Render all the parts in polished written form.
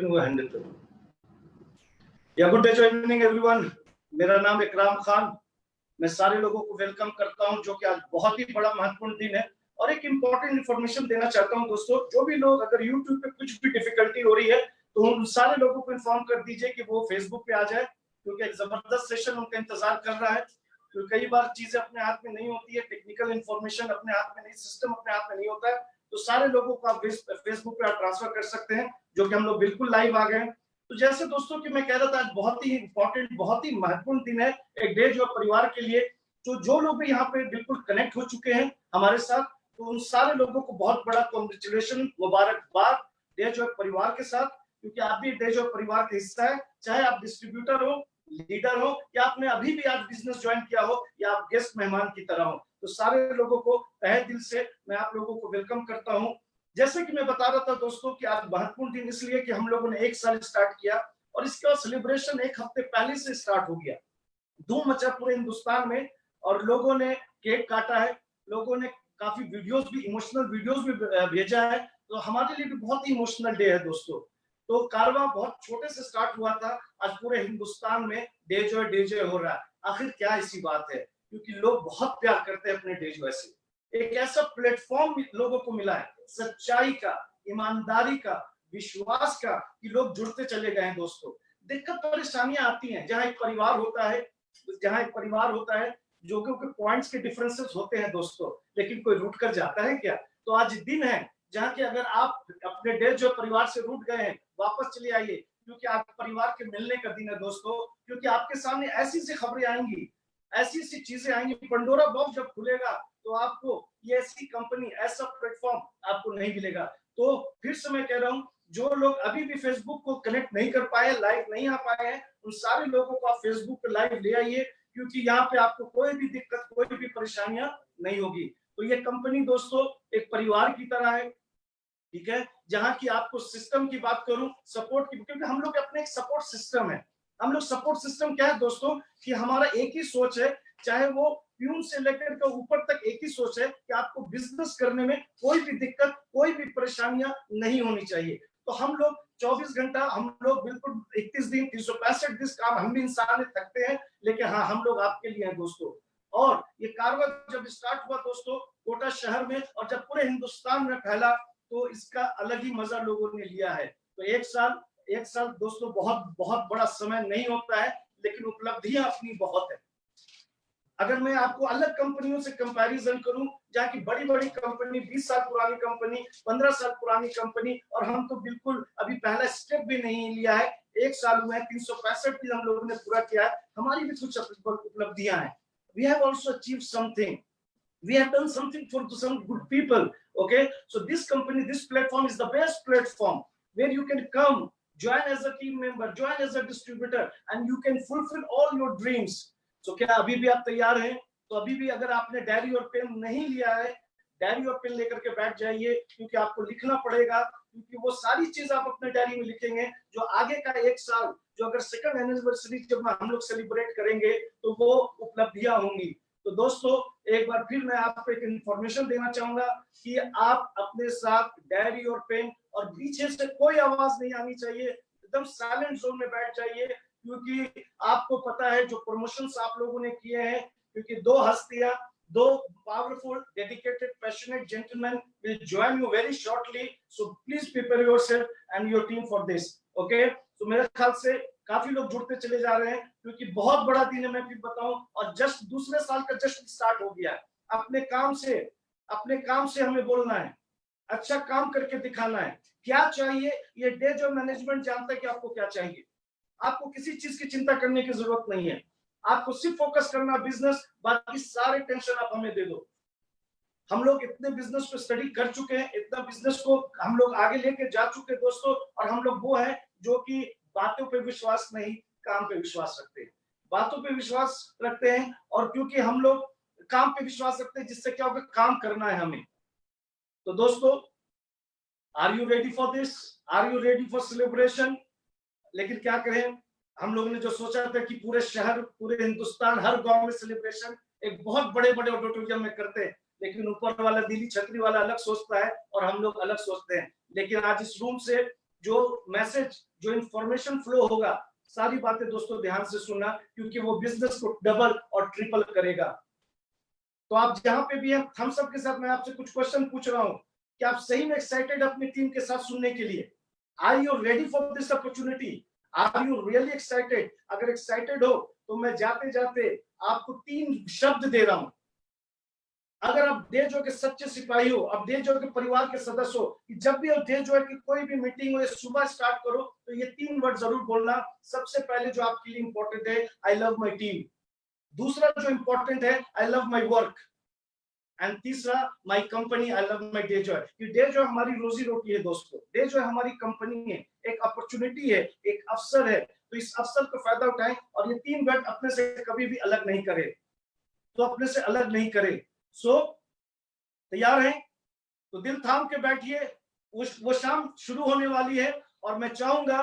वो हैंडल करूं। या गुड डे, इवनिंग एवरीवन। मेरा नाम इकराम खान। मैं सारे लोगों को वेलकम करता हूं जो कि आज बहुत ही बड़ा महत्वपूर्ण दिन है और एक इंपॉर्टेंट इंफॉर्मेशन देना चाहता हूं दोस्तों। जो भी लोग अगर YouTube पे कुछ भी डिफिकल्टी हो रही है तो उन सारे लोगों को इन्फॉर्म कर दीजिए कि वो फेसबुक पे आ जाए, क्योंकि एक जबरदस्त सेशन उनका इंतजार कर रहा है। तो कई बार चीजें अपने हाथ में नहीं होती है, टेक्निकल इंफॉर्मेशन अपने हाथ में नहीं, सिस्टम अपने हाथ में नहीं होता है, तो सारे लोगों को आप फेसबुक पे आप ट्रांसफर कर सकते हैं, जो कि हम लोग बिल्कुल लाइव आ गए। तो जैसे दोस्तों कि मैं कह रहा था, आज बहुत ही इंपॉर्टेंट, बहुत ही महत्वपूर्ण दिन है, एक डे जो परिवार के लिए। तो जो लोग भी यहाँ पे बिल्कुल कनेक्ट हो चुके हैं हमारे साथ, तो उन सारे लोगों को बहुत बड़ा कॉन्ग्रेचुलेशन, मुबारकबाद डे जो परिवार के साथ, क्योंकि आप भी डे जो परिवार का हिस्सा है। चाहे आप डिस्ट्रीब्यूटर हो, लीडर हो, या आपने अभी भी आज बिजनेस ज्वाइन किया हो, या आप गेस्ट मेहमान की तरह हो, तो सारे लोगों को तहे दिल से मैं आप लोगों को वेलकम करता हूं। जैसे कि मैं बता रहा था दोस्तों कि आज महत्वपूर्ण दिन इसलिए कि हम लोगों ने एक साल स्टार्ट किया और इसके बाद सेलिब्रेशन एक हफ्ते पहले से स्टार्ट हो गया। धूम मचा पूरे हिंदुस्तान में और लोगों ने केक काटा है, लोगों ने काफी वीडियोस भी, इमोशनल वीडियोस भी भेजा है। तो हमारे लिए भी बहुत ही इमोशनल डे है दोस्तों। तो कारवां बहुत छोटे से स्टार्ट हुआ था, आज पूरे हिंदुस्तान में डे जॉय हो रहा है। आखिर क्या ऐसी बात है, क्योंकि लोग बहुत प्यार करते हैं अपने डे जॉय से। एक ऐसा प्लेटफॉर्म लोगों को मिला है सच्चाई का, ईमानदारी का, विश्वास का, कि लोग जुड़ते चले गए हैं दोस्तों। दिक्कत परेशानियां आती हैं, जहां एक परिवार होता है जो कि पॉइंट्स के डिफरेंसेस होते हैं दोस्तों, लेकिन कोई रूठ कर जाता है क्या? तो आज दिन है जहां कि अगर आप अपने डे जो परिवार से रूठ गए हैं, वापस चले आइए, क्योंकि आप परिवार के मिलने का दिन है दोस्तों। क्योंकि आपके सामने ऐसी सी खबरें आएंगी, ऐसी सी चीजें आएंगी, पंडोरा बॉक्स जब खुलेगा तो आपको ये ऐसी कंपनी, ऐसा प्लेटफॉर्म आपको नहीं मिलेगा। तो फिर से मैं कह रहा हूं, जो लोग अभी भी फेसबुक को कनेक्ट नहीं कर पाए, लाइव नहीं आ पाए हैं, उन सारे लोगों को आप फेसबुक पे लाइव ले आइए, क्योंकि यहाँ पे आपको कोई भी दिक्कत, कोई भी परेशानियां नहीं होगी। तो ये कंपनी दोस्तों एक परिवार की तरह है, ठीक है, जहां की आपको सिस्टम की बात करूं, सपोर्ट की, क्योंकि हम लोग अपने एक सपोर्ट सिस्टम है। हम लोग सपोर्ट सिस्टम क्या है दोस्तों, कि हमारा एक ही सोच है, चाहे वो प्यून से लेकर के ऊपर तक एक ही सोच है कि आपको बिजनेस करने में कोई भी दिक्कत, कोई भी परेशानियां नहीं होनी चाहिए। तो हम लोग 24 घंटा, हम लोग बिल्कुल 31 दिन 365 दिन काम, हम भी इंसान थकते हैं, लेकिन हाँ, हम लोग आपके लिए हैं दोस्तों। और ये कारवां जब स्टार्ट हुआ दोस्तों कोटा शहर में, और जब पूरे हिंदुस्तान में फैला, तो इसका अलग ही मजा लोगों ने लिया है। तो एक साल दोस्तों बहुत बहुत बड़ा समय नहीं होता है, लेकिन उपलब्धियां अपनी बहुत है। अगर मैं आपको अलग कंपनियों से कंपैरिजन करूं, जहां की बड़ी बड़ी कंपनी, 20 साल पुरानी कंपनी, 15 साल पुरानी कंपनी, और हम तो बिल्कुल अभी पहला स्टेप भी नहीं लिया है, एक साल हुआ है, 365 दिन हम लोगों ने पूरा किया है, हमारी भी कुछ उपलब्धियां हैं। We have also achieved something, we have done something for some good people. Okay, so this company, this platform is the best platform where you can come, join as a team member, join as a distributor, and you can fulfill all your dreams. So क्या अभी भी आप तैयार हैं? तो अभी भी अगर आपने डायरी और पेन नहीं लिया है, डायरी और पेन लेकर के बैठ जाइए, क्योंकि आपको लिखना पड़ेगा, क्योंकि वो सारी चीज आप अपने डायरी में लिखेंगे, जो आगे का एक साल, जो अगर सेकंड एनिवर्सरी जब हम लोग सेलिब्रेट करेंगे, तो वो उपलब्धियां होंगी। तो दोस्तों एक बार फिर मैं आपको एक इंफॉर्मेशन देना चाहूंगा कि आप अपने साथ डायरी और पेन, और पीछे से कोई आवाज नहीं आनी चाहिए, एकदम साइलेंट जोन में बैठ जाइए, क्योंकि आपको पता है जो प्रमोशंस आप लोगों ने किए हैं, क्योंकि दो हस्तियां, दो powerful, dedicated, passionate gentlemen will join you very shortly. So please prepare yourself and your team for this. Okay? तो मेरे ख्याल से काफी लोग जुड़ते चले जा रहे हैं, क्योंकि बहुत बड़ा दिन है, मैं फिर बताऊं, और जस्ट दूसरे साल का जश्न स्टार्ट हो गया है। अपने काम से हमें बोलना है, अच्छा काम करके दिखाना है। क्या चाहिए, ये डे जो मैनेजमेंट जानता है कि आपको क्या चाहिए। आपको किसी चीज की चिंता करने की जरूरत नहीं है, आपको सिर्फ फोकस करना बिजनेस, बाकी सारे टेंशन आप हमें दे दो। हम लोग इतने बिजनेस को स्टडी कर चुके हैं, इतना बिजनेस को हम लोग आगे लेके जा चुके हैं दोस्तों, और हम लोग वो हैं जो कि बातों पे विश्वास नहीं, काम पे विश्वास रखते हैं। बातों पे विश्वास रखते हैं, और क्योंकि हम लोग काम पे विश्वास रखते हैं, जिससे क्या होगा, काम करना है हमें। तो दोस्तों, are you ready for this? Are you ready for celebration? लेकिन क्या करें, हम लोगों ने जो सोचा था कि पूरे शहर, पूरे हिंदुस्तान, हर गांव में सेलिब्रेशन एक बहुत बड़े बड़े ऑडिटोरियम में करते हैं, लेकिन ऊपर वाला दिल्ली छतरी वाला अलग सोचता है और हम लोग अलग सोचते हैं। लेकिन आज इस रूम से जो मैसेज, जो इंफॉर्मेशन फ्लो होगा, सारी बातें दोस्तों ध्यान से सुनना, क्योंकि वो बिजनेस को डबल और ट्रिपल करेगा। तो आप जहां पे भी हैं, हम सब के साथ मैं आपसे कुछ क्वेश्चन पूछ रहा हूं कि आप सही में एक्साइटेड अपनी टीम के साथ सुनने के लिए? Are you ready for this opportunity? Are you really excited? अगर एक्साइटेड हो तो मैं जाते जाते आपको 3 शब्द दे रहा हूं। अगर आप देशो के सच्चे सिपाही हो, आप देशो के परिवार के सदस्य हो, कि जब भी आप देशो की कोई भी मीटिंग हो या सुबह स्टार्ट करो तो ये 3 वर्ड जरूर बोलना। सबसे पहले जो आपके लिए इंपॉर्टेंट है, आई लव माई टीम। दूसरा जो इंपॉर्टेंट है, I love my work. And तीसरा, my company, I love my Dejoy. Dejoy हमारी रोजी रोटी है दोस्तों, डे जॉय हमारी कंपनी है, एक अपॉर्चुनिटी है, एक अवसर है। तो इस अवसर का फायदा उठाएं और ये 3 वर्ड अपने से कभी भी अलग नहीं करें, तो अपने से अलग नहीं करें। सो तैयार हैं? तो दिल थाम के बैठिए, वो शाम शुरू होने वाली है और मैं चाहूंगा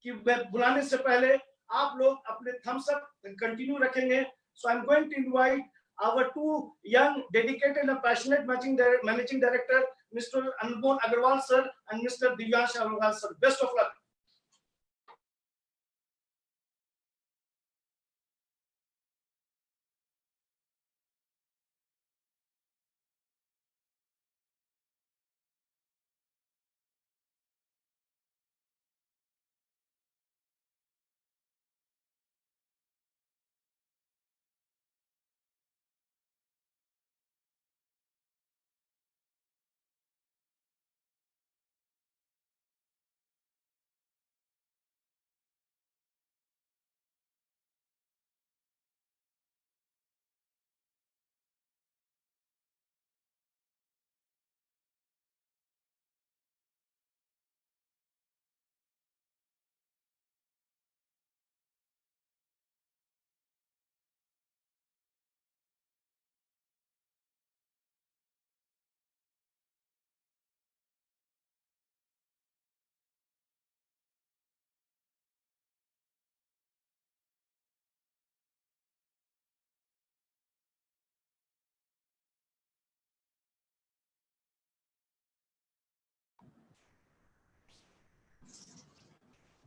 कि मैं बुलाने से पहले आप लोग अपने थम्स अप कंटिन्यू रखेंगे। So I am going to invite our 2 young, dedicated and passionate managing director, Mr. Anmol Agarwal sir and Mr. Divyansh Agarwal sir. Best of luck.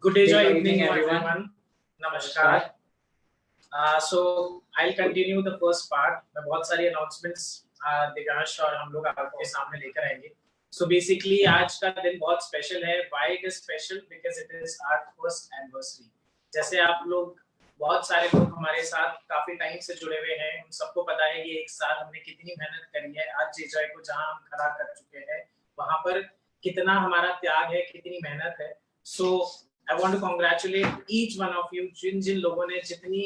Good day, good evening, everyone. Namaskar. So I'll continue the first part. मैं बहुत सारी announcements Divyansh और हम लोग आपके सामने लेकर आएंगे. So basically आज का दिन बहुत special है. Why it is special? Because it is our first anniversary. जैसे आप लोग बहुत सारे लोग हमारे साथ काफी टाइम से जुड़े हुए हैं, उन सबको पता है कि एक साल हमने कितनी मेहनत करी है। आज जेजॉय को जहां हम खड़ा कर चुके हैं, वहां पर कितना हमारा त्याग है, कितनी मेहनत है। So I want to congratulate each one of you, जिन लोगों ने जितनी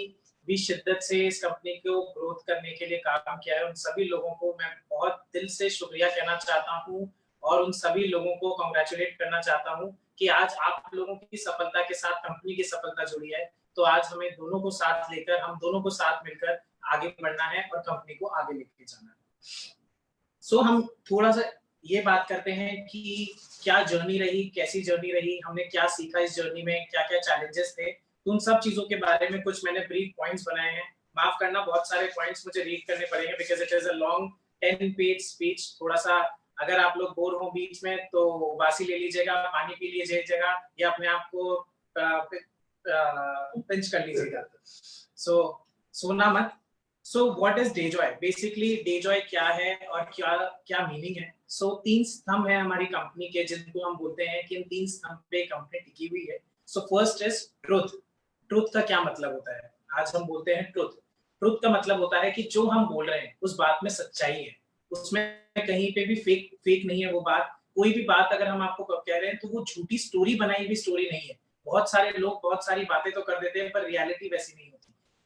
भी शिद्दत से इस कंपनी को ग्रोथ करने के लिए काम किया है, उन सभी लोगों को मैं बहुत दिल से शुक्रिया कहना चाहता हूं और उन सभी लोगों को कांग्रेचुलेट करना चाहता हूं कि आज आप लोगों की सफलता के साथ कंपनी की सफलता जुड़ी है। तो आज हमें दोनों को साथ लेकर, हम दोनों को साथ मिलकर आगे बढ़ना है और कंपनी को आगे लेके जाना है। सो हम थोड़ा सा ये बात करते हैं कि क्या जर्नी रही, कैसी जर्नी रही, हमने क्या सीखा इस जर्नी में, क्या-क्या चैलेंजेस थे। तो उन सब चीजों के बारे में कुछ मैंने ब्रीफ पॉइंट्स बनाए हैं। माफ करना, बहुत सारे पॉइंट्स मुझे रीड करने पड़ेंगे because it is a long 10 page speech. थोड़ा सा अगर आप लोग बोर हो बीच में तो वासी ले लीजिएगा, पानी पी लीजिएगा या अपने आप को पिंच कर लीजिएगा। सो सोना मत। So what is Dayjoy? Basically Dayjoy क्या है और क्या मीनिंग है? So 3 स्तंभ है हमारी कंपनी के, जिनको हम बोलते हैं कि इन 3 स्तंभ पे कंपनी टिकी हुई है। So first is truth. Truth का क्या मतलब होता है? आज हम बोलते हैं truth. Truth का मतलब होता है कि जो हम बोल रहे हैं उस बात में सच्चाई है, उसमें कहीं पे भी फेक नहीं है वो बात। कोई भी बात अगर हम आपको कह रहे हैं तो वो झूठी स्टोरी बनाई हुई स्टोरी नहीं है। बहुत सारे लोग बहुत सारी बातें तो कर देते हैं पर रियलिटी वैसी नहीं होती।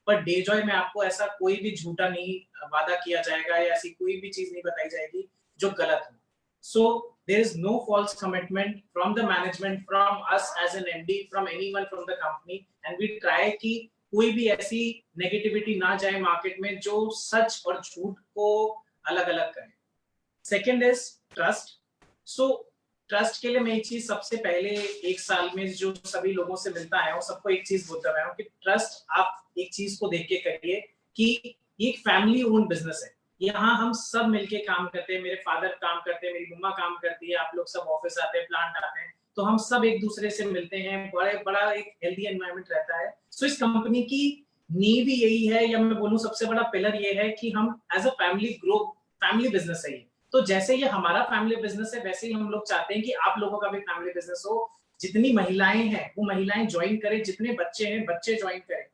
पर डेजॉय में आपको ऐसा कोई भी झूठा नहीं वादा किया जाएगा या ऐसी कोई भी चीज नहीं बताई जाएगी जो गलत हो। So there is no false commitment from the management, from us as an MD, from anyone from the company, and we try कि कोई भी ऐसी नेगेटिविटी ना जाए मार्केट में जो सच और झूठ को अलग-अलग करे। Second is trust. So trust के लिए मैं एक चीज सबसे पहले 1 साल में जो सभी लोगों से मिलता है, वो सबको एक चीज बोलता रहा हूँ कि ट्रस्ट आप एक चीज को देख के करिए कि ये एक फैमिली ओन्ड बिजनेस है। यहाँ हम सब मिलके काम करते हैं, मेरे फादर काम करते हैं, मेरी मम्मा काम करती है, आप लोग सब ऑफिस आते हैं, प्लांट आते हैं। तो हम सब एक दूसरे से मिलते हैं, बड़ा एक हेल्दी एनवायरनमेंट रहता है। सो इस कंपनी की नींव भी यही है, या मैं बोलूं सबसे बड़ा पिलर ये है कि हम as a family grow, family business है ये। तो जैसे ये हमारा फैमिली बिजनेस है, वैसे ही हम लोग चाहते हैं कि आप लोगों का भी फैमिली बिजनेस हो। जितनी महिलाएं हैं वो महिलाएं ज्वाइन करें, जितने बच्चे हैं बच्चे ज्वाइन करें।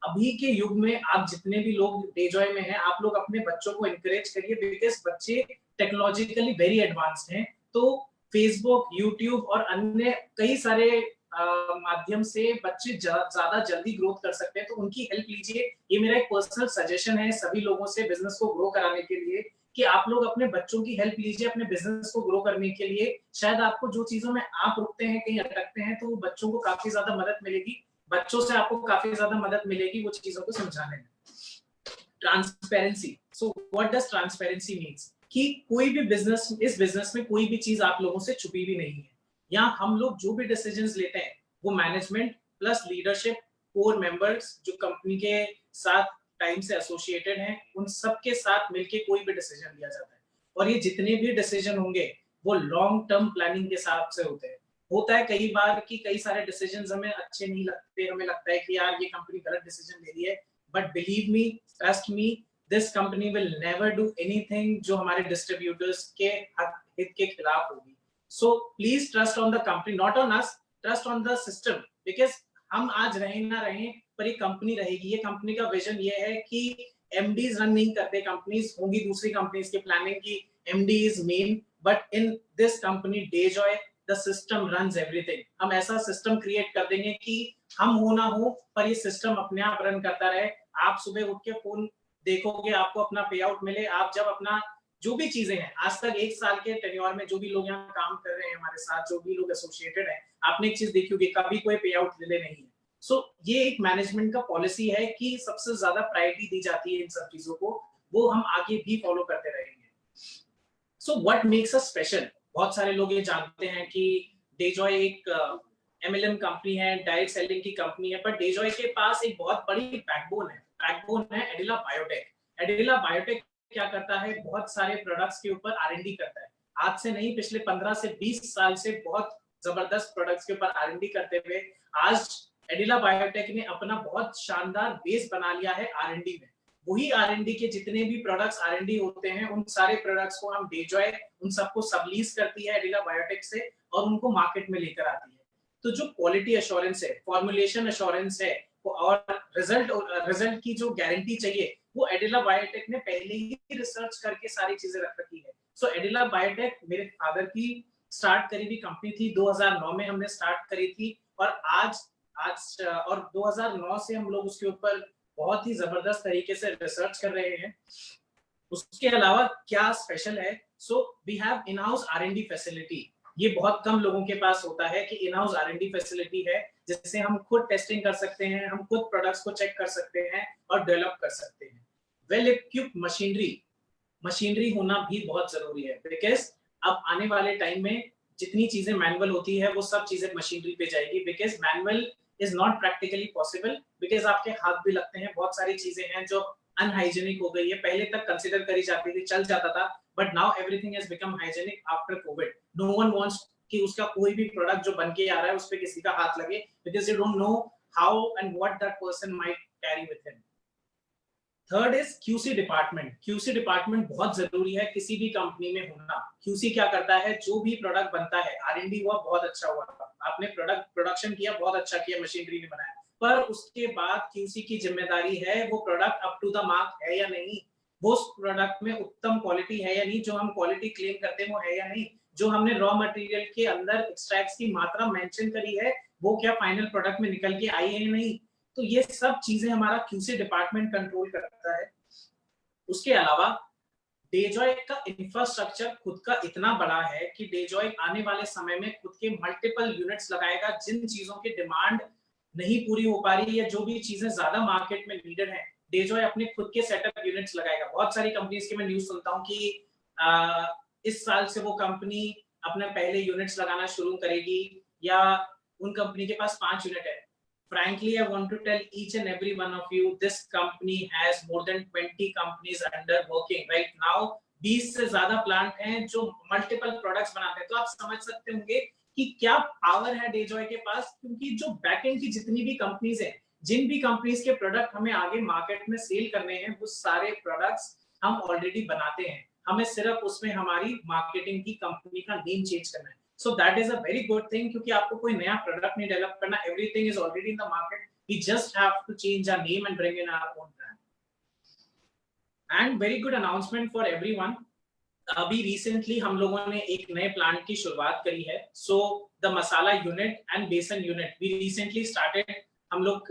अभी के युग में आप जितने भी लोग डेजॉय में हैं, आप लोग अपने बच्चों को एनकरेज करिए, बिकॉज बच्चे टेक्नोलॉजिकली वेरी एडवांस्ड हैं। तो फेसबुक, यूट्यूब और अन्य कई सारे माध्यम से बच्चे ज्यादा जल्दी ग्रोथ कर सकते हैं, तो उनकी हेल्प लीजिए। ये मेरा एक पर्सनल सजेशन है सभी लोगों से बिजनेस को ग्रो कराने के लिए, कि आप लोग अपने बच्चों की हेल्प लीजिए अपने बिजनेस को ग्रो करने के लिए। शायद आपको जो चीजों में आप रुकते हैं, कहीं अटकते हैं, तो वो बच्चों को काफी ज्यादा मदद मिलेगी, बच्चों से आपको काफी ज्यादा मदद मिलेगी वो चीजों को समझाने में। Transparency, so what does transparency means, कि कोई भी बिजनेस, इस बिजनेस में कोई भी चीज आप लोगों से छुपी भी नहीं है। यहाँ हम लोग जो भी डिसीजंस लेते हैं वो management plus leadership, core members जो कंपनी के साथ टाइम से एसोसिएटेड हैं, उन सबके साथ मिलके कोई भी डिसीजन लिया जाता है। और ये जितने भी डिसीजन होंगे वो लॉन्ग टर्म प्लानिंग के हिसाब से होते हैं। होता है कई बार कि कई सारे डिसीजंस हमें अच्छे नहीं लगते, हमें लगता है कि यार ये कंपनी गलत डिसीजन ले रही है, but believe me, trust me, this company will never do anything जो हमारे डिस्ट्रीब्यूटर्स के हित के खिलाफ होगी। So please trust on the company, not on us, trust on the system, because हम आज रहें ना रहें पर ये कंपनी रहेगी। ये कंपनी का विजन ये है कि एमडीज रन नहीं करते कंपनीज, होंगी दूसरी कंपनीज की प्लानिंग की MD is main, but in this company Dejoy the system runs everything. हम ऐसा सिस्टम क्रिएट कर देंगे कि हम हो ना हो पर ये सिस्टम अपने आप रन करता रहे। आप सुबह उठ के फोन देखोगे, आपको अपना पे आउट मिले, आप जब अपना जो भी चीजें हैं, आज तक 1 साल के टेन्योर में जो भी लोग यहाँ काम कर रहे हैं हमारे साथ, जो भी लोग एसोसिएटेड हैं, आपने एक चीज देखी होगी, कभी कोई पे आउट डिले नहीं है। सो ये एक मैनेजमेंट का पॉलिसी है कि सबसे ज्यादा प्रायोरिटी दी जाती है इन सब चीजों को, वो हम आगे भी फॉलो करते रहेंगे। So what makes us special, बहुत सारे लोग ये जानते हैं कि डेजॉय एक एमएलएम कंपनी है, डायरेक्ट सेलिंग की कंपनी है, पर डेजॉय के पास एक बहुत बड़ी बैकबोन है एडिला बायोटेक। एडिला बायोटेक क्या करता है, बहुत सारे प्रोडक्ट्स के ऊपर आर&डी करता है। आज से नहीं, पिछले 15 से 20 साल से बहुत जबरदस्त प्रोडक्ट्स के ऊपर आर&डी करते हुए आज एडिला बायोटेक ने अपना बहुत शानदार बेस बना लिया है आर&डी में। वही आर&डी के जितने भी प्रोडक्ट्स आर&डी होते हैं, उन सारे प्रोडक्ट्स को हम डेजॉय उन सबको सबलीज करती है एडिला बायोटेक से और उनको मार्केट में लेकर आती है। तो जो क्वालिटी एश्योरेंस है, फॉर्मुलेशन एश्योरेंस है और रिजल्ट की जो गारंटी चाहिए, वो एडिला बायोटेक ने पहले ही रिसर्च करके सारी चीजें रख रखी है। सो एडिला बायोटेक मेरे फादर की स्टार्ट करी हुई कंपनी थी, 2009 में हमने स्टार्ट करी थी, और आज और 2009 से हम लोग उसके ऊपर बहुत ही जबरदस्त तरीके से रिसर्च कर रहे हैं। उसके अलावा क्या स्पेशल है, so we have in house R and D facility. ये बहुत कम लोगों के पास होता है कि इन हाउस आर&डी फैसिलिटी है, जिससे हम खुद टेस्टिंग कर सकते हैं, हम खुद प्रोडक्ट्स को चेक कर सकते हैं और डेवलप कर सकते हैं। वेल इक्विप्ड मशीनरी होना भी बहुत जरूरी है, बिकॉज अब आने वाले टाइम में जितनी चीजें मैनुअल होती है वो सब चीजें मशीनरी पे जाएगी, because manual is not practically possible, because आपके हाथ भी लगते हैं। बहुत सारी चीजें हैं जो अनहाइजीनिक हो गई है, पहले तक कंसीडर करी जाती थी, चल जाता था, but now everything has become hygienic after Covid. No one wants कि उसका कोई भी प्रोडक्ट जो बन के आ रहा है उस पे किसी का हाथ लगे, because you don't know how and what that person might carry with him. Third is QC department. QC department बहुत जरूरी है किसी भी कंपनी में होना। क्यूसी क्या करता है, जो भी प्रोडक्ट बनता है, आर&डी हुआ बहुत अच्छा हुआ, आपने प्रोडक्शन किया बहुत अच्छा किया, मशीनरी ने बनाया, पर उसके बाद क्यूसी की जिम्मेदारी है वो product up to the mark है या नहीं, वो प्रोडक्ट में उत्तम क्वालिटी है या नहीं, जो हम क्वालिटी क्लेम करते हैं वो है या नहीं, जो हमने रॉ मटेरियल के अंदर एक्सट्रैक्ट्स की मात्रा मेंशन करी है वो क्या फाइनल प्रोडक्ट में निकल के आई है या नहीं। तो ये सब चीजें हमारा क्यूसी डिपार्टमेंट कंट्रोल करता है। उसके अलावा डेजॉय का इंफ्रास्ट्रक्चर खुद का इतना बड़ा है कि डेजॉय आने वाले समय में खुद के मल्टीपल यूनिट्स लगाएगा। जिन चीजों की डिमांड नहीं पूरी हो पा रही है, जो भी चीजें ज्यादा मार्केट में नीडेड है, डेजॉय अपने खुद के सेटअप यूनिट्स लगाएगा। बहुत सारी कंपनीज की मैं न्यूज सुनता हूँ कि इस साल से वो कंपनी अपने पहले यूनिट्स लगाना शुरू करेगी, या उन कंपनी के पास 5 यूनिट है। Frankly, I want to tell each and every one of you, this company has more than 20 companies under working right now. 20 से ज्यादा प्लांट हैं जो मल्टीपल प्रोडक्ट्स बनाते हैं। तो आप समझ सकते होंगे कि क्या पावर है डेजॉय के पास, क्योंकि जो बैकएंड की जितनी भी कंपनीज है, जिन भी कंपनीज के प्रोडक्ट हमें आगे मार्केट में सेल करने हैं, वो सारे प्रोडक्ट्स हम ऑलरेडी बनाते हैं, हमें सिर्फ उसमें हमारी मार्केटिंग की कंपनी का नेम चेंज करना है. So that is a very good thing, क्योंकि आपको कोई नया प्रोडक्ट नहीं डेवलप करना, everything is already in the market, we just have to change our name and bring in our own brand. And very good announcement for everyone, अभी recently हम लोगों ने एक नए प्लांट की शुरुआत करी है. So the masala unit and बेसन यूनिट वी रिसेंटली स्टार्टेड. हम लोग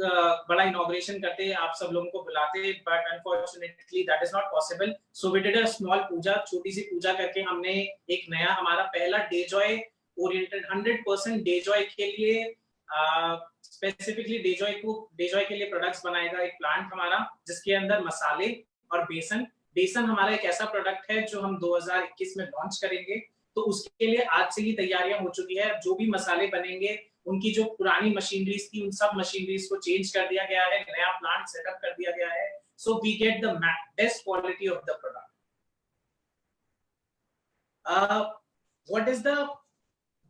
बड़ा इनॉग्रेशन करते हैं, आप सब लोगों को बुलाते, but unfortunately that is not possible. So we did a small puja, छोटी सी पूजा करके हमने एक नया, हमारा पहला डेजॉय ओरिएंटेड 100% डेजॉय के लिए स्पेसिफिकली डेजॉय के लिए प्रोडक्ट्स बनाएगा एक प्लांट हमारा, जिसके अंदर मसाले और बेसन हमारा एक ऐसा प्रोडक्ट है जो हम 2021 में लॉन्च करेंगे. तो उसके लिए आज से ही तैयारियां हो चुकी है. जो भी मसाले बनेंगे, उनकी जो पुरानी मशीनरीज थी, उन सब मशीनरीज को चेंज कर दिया गया है, नया प्लांट सेटअप कर दिया गया है. So we get the best quality of the product. What is the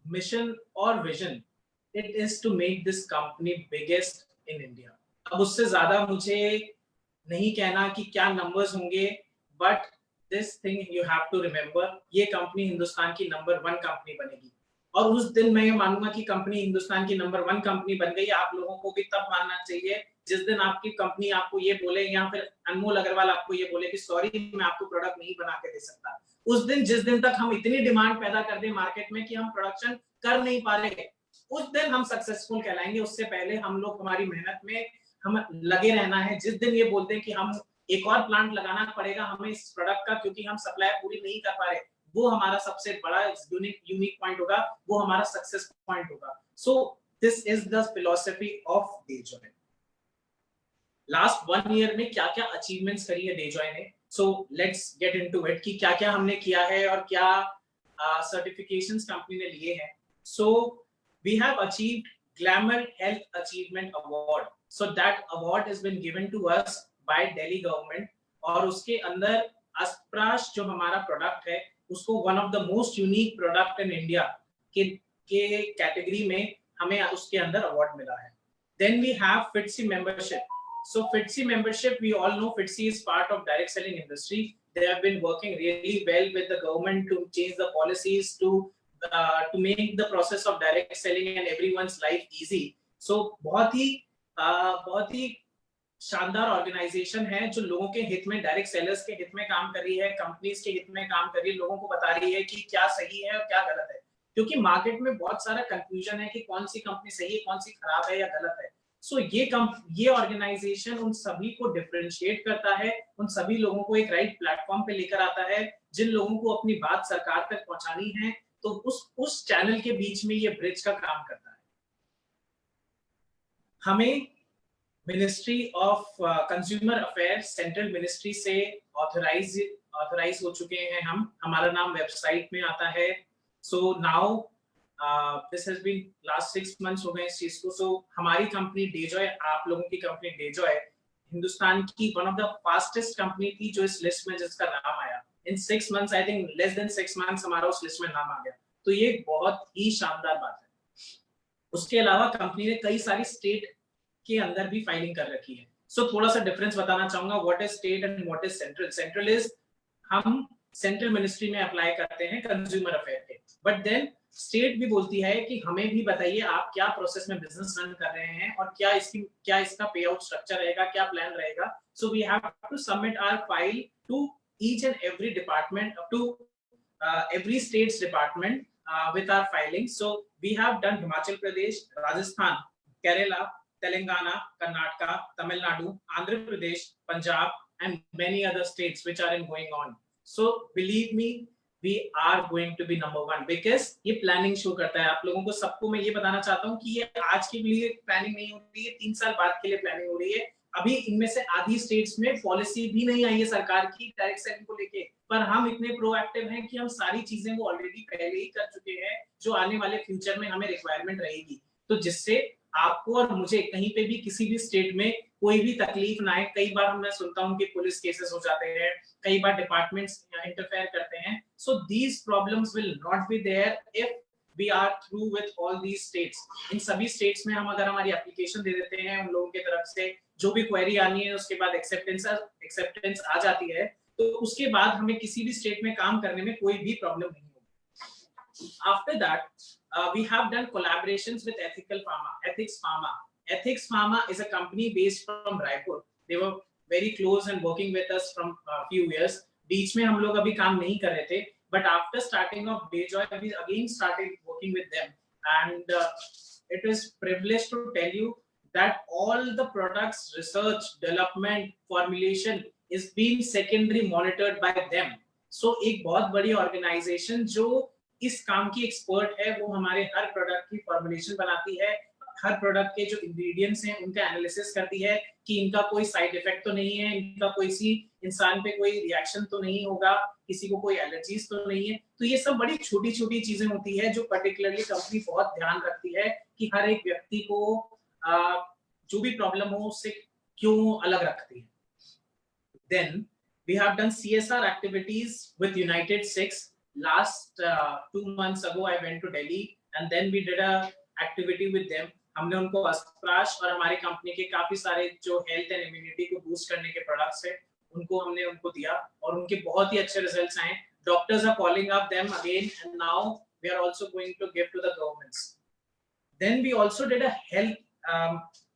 mission और vision? It is to make this company biggest in India. अब उससे ज्यादा मुझे नहीं कहना कि क्या नंबर्स होंगे, but this thing you have to remember, ये कंपनी हिंदुस्तान की नंबर 1 कंपनी बनेगी. और उस दिन मैं ये मानूंगा कि कंपनी हिंदुस्तान की नंबर 1 कंपनी बन गई. आप लोगों को भी तब मानना चाहिए जिस दिन आपकी कंपनी आपको ये बोले, या फिर अनमोल अग्रवाल आपको ये बोले कि सॉरी मैं आपको प्रोडक्ट नहीं बना के दे सकता. उस दिन, जिस दिन तक हम इतनी डिमांड पैदा कर दें मार्केट में कि हम प्रोडक्शन कर नहीं पा रहे, उस दिन हम सक्सेसफुल कहलाएंगे. उससे पहले हम लोग हमारी मेहनत में हम लगे रहना है. जिस दिन ये बोलते हैं कि हम एक और प्लांट लगाना पड़ेगा हमें इस प्रोडक्ट का, क्योंकि हम सप्लाई पूरी नहीं कर पा रहे, वो हमारा सबसे बड़ा यूनिक पॉइंट होगा, वो हमारा सक्सेस पॉइंट होगा. So this is the philosophy of Dejoy. Last 1 year में क्या क्या अचीवमेंट्स करी है डेजॉय ने. So let's get into it कि क्या क्या हमने किया है और क्या सर्टिफिकेशंस कंपनी ने लिए हैं. So we have achieved glamour health achievement award. So that award has been given to us by Delhi government. और उसके अंदर अस्प्राश जो हमारा प्रोडक्ट है, उसको one of the most unique product in India के कैटेगरी में हमें उसके अंदर अवार्ड मिला है. Then we have FITCI membership. So FITCI membership, we all know FITCI is part of direct selling industry. They have been working really well with the government to change the policies to make the process of direct selling and everyone's life easy. So बहुत ही शानदार organisation है जो लोगों के हित में, direct sellers के हित में काम कर रही है, कंपनीज के हित में काम कर रही है, लोगों को बता रही है कि क्या सही है और क्या गलत है. क्योंकि मार्केट में बहुत सारा कंफ्यूजन है कि कौन सी कंपनी सही है, कौन सी खराब है या गलत है. सो ये ऑर्गेनाइजेशन उन सभी को डिफरेंशिएट करता है, उन सभी लोगों को एक राइट प्लेटफॉर्म पे लेकर आता है. जिन लोगों को अपनी बात सरकार तक पहुंचानी है, तो उस चैनल के बीच में ये ब्रिज का काम करता है. हमें ministry of consumer affairs, central ministry से ऑथराइज हो चुके हैं हम. हमारा नाम वेबसाइट में आता है. So now this has been last 6 months हो गए इस चीज को. सो हमारी कंपनी डेजॉय, आप लोगों की कंपनी डेजॉय, हिंदुस्तान की one of the fastest company थी जो इस लिस्ट में जिसका नाम आया. इन 6 months, I think less than 6 months हमारा उस लिस्ट में नाम आ गया. तो ये बहुत ही शानदार बात है. उसके अलावा कंपनी ने कई सारी स्टेट के अंदर भी फाइलिंग कर रखी है. सो थोड़ा सा डिफरेंस बताना चाहूंगा, what is state and what is central. Central is हम सेंट्रल मिनिस्ट्री में अप्लाई करते हैं कंज्यूमर अफेयर के, बट देन स्टेट भी बोलती है कि हमें भी बताइए आप क्या प्रोसेस में बिजनेस रन कर रहे हैं और क्या इसका पे आउट स्ट्रक्चर रहेगा, क्या प्लान रहेगा. So we have to submit our file to each and every department, to every states department with our filing. So we have done Himachal Pradesh, Rajasthan, Kerala, Telangana, Karnataka, Tamil Nadu, Andhra Pradesh, Punjab, and many other states which are going on. So believe me, we are going to be number 1 because ये planning show करता है. आप लोगों को सबको मैं ये बताना चाहता हूँ कि ये आज के लिए प्लानिंग नहीं हो रही है, 3 साल बाद के लिए प्लानिंग हो रही है. अभी इनमें से आधी स्टेट्स में पॉलिसी भी नहीं आई है सरकार की डायरेक्ट सेलिंग को लेके, पर हम इतने प्रोएक्टिव हैं कि हम सारी चीजें वो ऑलरेडी पहले ही कर चुके हैं जो आने वाले फ्यूचर में हमें रिक्वायरमेंट रहेगी. तो जिससे आपको और मुझे कहीं पे भी किसी भी स्टेट में कोई भी तकलीफ ना आए. कई बार मैं सुनता हूँ कि पुलिस केसेस हो जाते हैं, कई बार डिपार्टमेंट्स इंटरफेयर करते हैं. So these problems will not be there if we are through with all these states. इन सभी states में हम अगर हमारी application दे देते हैं उन लोगों की तरफ से जो भी query आनी है उसके बाद acceptance आ जाती है तो उसके बाद हमें किसी भी state में काम करने में कोई भी problem नहीं होगी. After that, we have done collaborations with Ethics Pharma. Ethics Pharma is a company based from Raipur. They were very close and working with us from a few years. बीच में हम लोग अभी काम नहीं कर रहे थे. But after starting of Dayjoy, we again started working with them, and it is privilege to tell you that all the products, research, development, formulation is being secondary monitored by them. So एक बहुत बड़ी organization जो इस काम की expert है, वो हमारे हर product की formulation बनाती है, हर प्रोडक्ट के जो इंग्रेडिएंट्स हैं उनका एनालिसिस करती है कि इनका कोई साइड इफेक्ट तो नहीं है, इनका कोई सी इंसान पे कोई रिएक्शन तो नहीं होगा, किसी को कोई एलर्जीज तो नहीं है. तो ये सब बड़ी छोटी-छोटी चीजें होती है जो पर्टिकुलरली कंपनी बहुत ध्यान रखती है कि हर एक व्यक्ति को जो भी प्रॉब्लम हो उससे क्यों अलग रखती है. Then we have done CSR activities with United Six. Last 2 months ago I went to Delhi and then we did a activity with them. हमने उनको अस्प्राश और हमारी कंपनी के काफी सारे जो हेल्थ एंड इम्यूनिटी को बूस्ट करने के प्रोडक्ट्स है उनको हमने उनको दिया और उनके बहुत ही अच्छे रिजल्ट्स आए. Doctors are calling up them again and now we are also going to give to the governments. Then we also did a health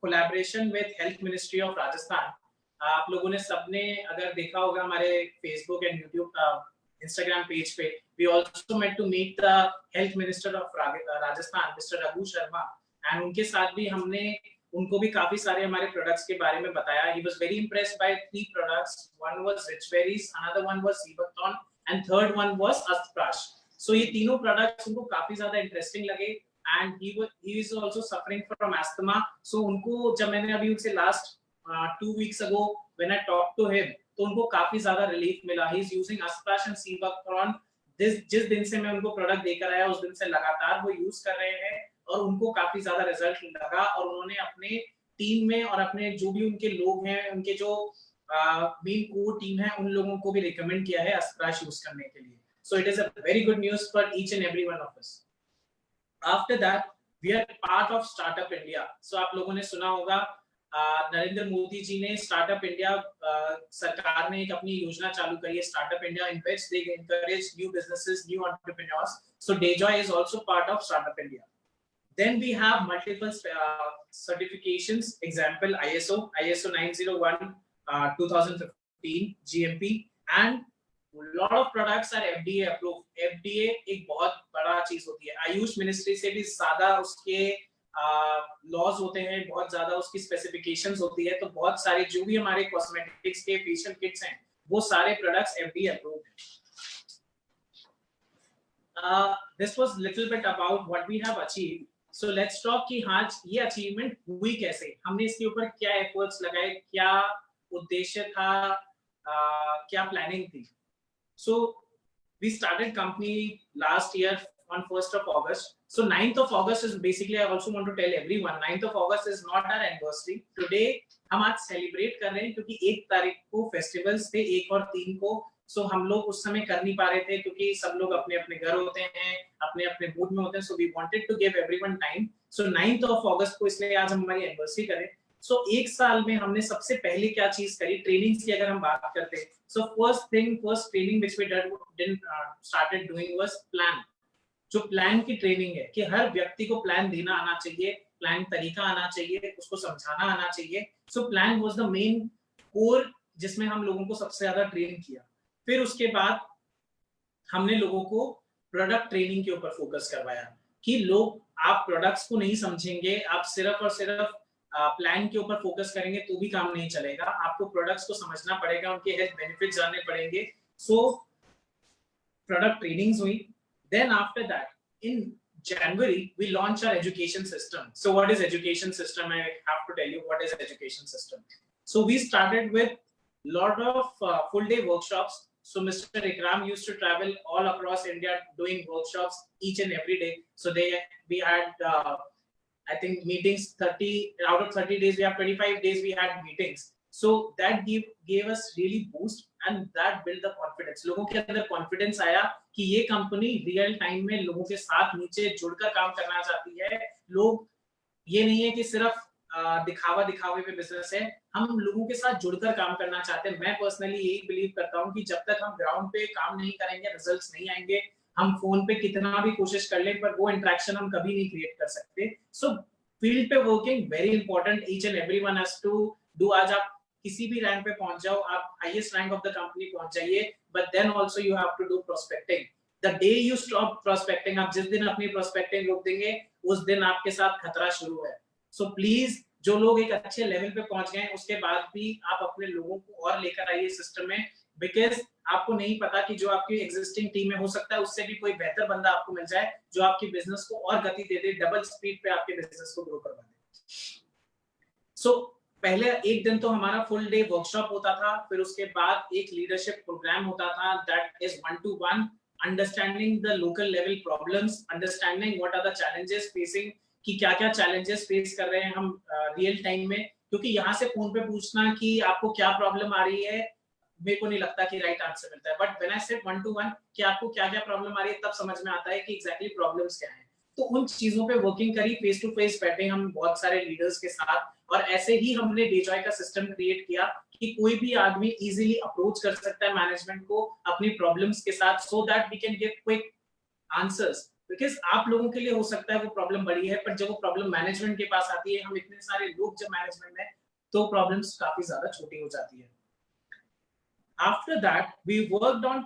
collaboration with health ministry of Rajasthan. आप लोगों ने सबने अगर देखा होगा हमारे Facebook and YouTube Instagram page पे, we also met to meet the health minister of Rajasthan mister Raghu Sharma and उनके साथ भी हमने उनको भी काफी सारे हमारे प्रोडक्ट्स के बारे में बताया. He was very impressed by 3 products. One was rich berries, another one was seabuckthorn and third one was Ashprash. So ये तीनों प्रोडक्ट्स उनको काफी ज्यादा इंटरेस्टिंग लगे and he is also suffering from asthma. So उनको जब मैंने अभी उनसे last 2 weeks ago when I talked to him तो उनको काफी ज्यादा रिलीफ मिला. He is using Ashprash and seabuckthorn. जिस दिन से मैं उनको प्रोडक्ट देकर आया उस दिन से लगातार वो यूज कर रहे हैं और उनको काफी ज्यादा रिजल्ट लगा और उन्होंने अपने टीम में और अपने जो भी उनके लोग हैं, उनके जो मेन कोर टीम है, उन लोगों को भी रिकमेंड किया है अस्प्राश यूज करने के लिए. So it is a very good news for each and every one of us. After that we are part of startup India. So आप लोगों ने सुना होगा नरेंद्र मोदी जी ने स्टार्टअप इंडिया सरकार ने एक अपनी योजना चालू करी है startup India in which they encourage new businesses, new entrepreneurs. So Dayjoy is also part of Startup India. Then we have multiple certifications. Example ISO 901 2015 GMP and lot of products are FDA approved. FDA एक बहुत बड़ा चीज होती है. Ayush ministry से भी ज्यादा उसके लॉज होते हैं, बहुत ज्यादा उसकी स्पेसिफिकेशंस होती है. तो बहुत सारे जो भी हमारे कॉस्मेटिक्स के फेशियल किट्स हैं वो सारे प्रोडक्ट्स FDA approved हैं. This was little bit about what we have achieved. So let's talk कि हाँ ये अचीवमेंट हुई कैसे, हमने इसके ऊपर क्या एफर्ट्स लगाए, क्या उद्देश्य था, क्या प्लानिंग थी. So we started company last year on 1st of August. So 9th of August is basically, I also want to tell everyone, 9th of August is not our anniversary. Today हम आज celebrate कर रहे हैं क्योंकि 1 तारीख को festivals थे, 1 और 3 को. सो हम लोग उस समय कर नहीं पा रहे थे क्योंकि सब लोग अपने अपने घर होते हैं, अपने अपने मूड में होते हैं. So we wanted to give everyone time. सो 9th of August को इसलिए आज हम हमारी एनिवर्सरी करें. सो 1 साल में हमने सबसे पहले क्या चीज करी, ट्रेनिंग्स की अगर हम बात करते हैं. So first training which we started doing was plan. जो प्लान की ट्रेनिंग है कि हर व्यक्ति को प्लान देना आना चाहिए, प्लान तरीका आना चाहिए, उसको समझाना आना चाहिए. So plan was the main core जिसमें हम लोगों को सबसे ज्यादा ट्रेन किया. फिर उसके बाद हमने लोगों को प्रोडक्ट ट्रेनिंग के ऊपर फोकस करवाया कि लोग आप प्रोडक्ट्स को नहीं समझेंगे, आप सिर्फ और सिर्फ प्लान के ऊपर फोकस करेंगे तो भी काम नहीं चलेगा. आपको प्रोडक्ट्स को समझना पड़ेगा, उनके हेल्थ बेनिफिट्स जानने पड़ेंगे. सो प्रोडक्ट ट्रेनिंग्स हुई. Then after that in January we launched our education system. So what is education system? I have to tell you what is education system. So we started with lot of full day workshops. So Mr. Ikram used to travel all across India doing workshops each and every day. So we had I think meetings 30 out of 30 days we have 25 days we had meetings. So that gave us really boost and that built the confidence. लोगों के अंदर confidence आया कि ये company real time में लोगों के साथ नीचे जुड़कर काम करना चाहती है. लोग ये नहीं है कि सिर्फ दिखावे पे बिजनेस है, हम लोगों के साथ जुड़कर काम करना चाहते हैं. मैं पर्सनली यही बिलीव करता हूँ कि जब तक हम ग्राउंड पे काम नहीं करेंगे, रिजल्ट्स नहीं आएंगे. हम फोन पे कितना भी कोशिश कर लें, पर वो इंटरेक्शन हम कभी नहीं क्रिएट कर सकते. सो फील्ड पे working very important. Each and everyone has to do. आज आप किसी भी रैंक पे पहुंच जाओ, आप highest rank of the company पहुंच जाइए, but then also you have to do prospecting. The day you stop prospecting, आप जिस दिन अपनी प्रोस्पेक्टिंग रोक देंगे, उस दिन आपके साथ खतरा शुरू है. सो प्लीज जो लोग एक अच्छे लेवल पे पहुंच गए, उसके बाद भी आप अपने लोगों को और लेकर आइए सिस्टम में, बिकॉज आपको नहीं पता कि जो आपकी एग्जिस्टिंग टीम में हो सकता है उससे भी कोई बेहतर बंदा आपको मिल जाए जो आपकी बिजनेस को और गति दे दे, डबल स्पीड पे आपके बिजनेस को ग्रो करवा दे. सो पहले एक दिन तो हमारा फुल डे वर्कशॉप होता था, फिर उसके बाद एक लीडरशिप प्रोग्राम होता था, that is 1-to-1 understanding the local level problems, understanding what are the challenges facing, कि क्या-क्या चैलेंजेस फेस कर रहे हैं हम रियल टाइम में. क्योंकि यहाँ से फोन पे पूछना कि आपको क्या प्रॉब्लम आ रही है, मेरे को नहीं लगता कि राइट आंसर मिलता है. But when I said 1-to-1 कि आपको क्या-क्या प्रॉब्लम आ रही है, तब समझ में आता है कि एग्जैक्टली प्रॉब्लम्स क्या हैं. तो उन चीजों पे वर्किंग करी, फेस टू फेस बैठे हम बहुत सारे लीडर्स के साथ, और ऐसे ही हमने डेजॉय का सिस्टम क्रिएट किया कि कोई भी आदमी इजीली अप्रोच कर सकता है मैनेजमेंट को अपनी प्रॉब्लम्स के साथ, so that we can give quick answers. Because आप लोगों के लिए हो सकता है वो प्रॉब्लम बड़ी है, पर जब वो प्रॉब्लम मैनेजमेंट के पास आती है, हम इतने सारे लोग जब मैनेजमेंट में, तो प्रॉब्लम्स काफी ज्यादा छोटी हो जाती है. After that, we worked on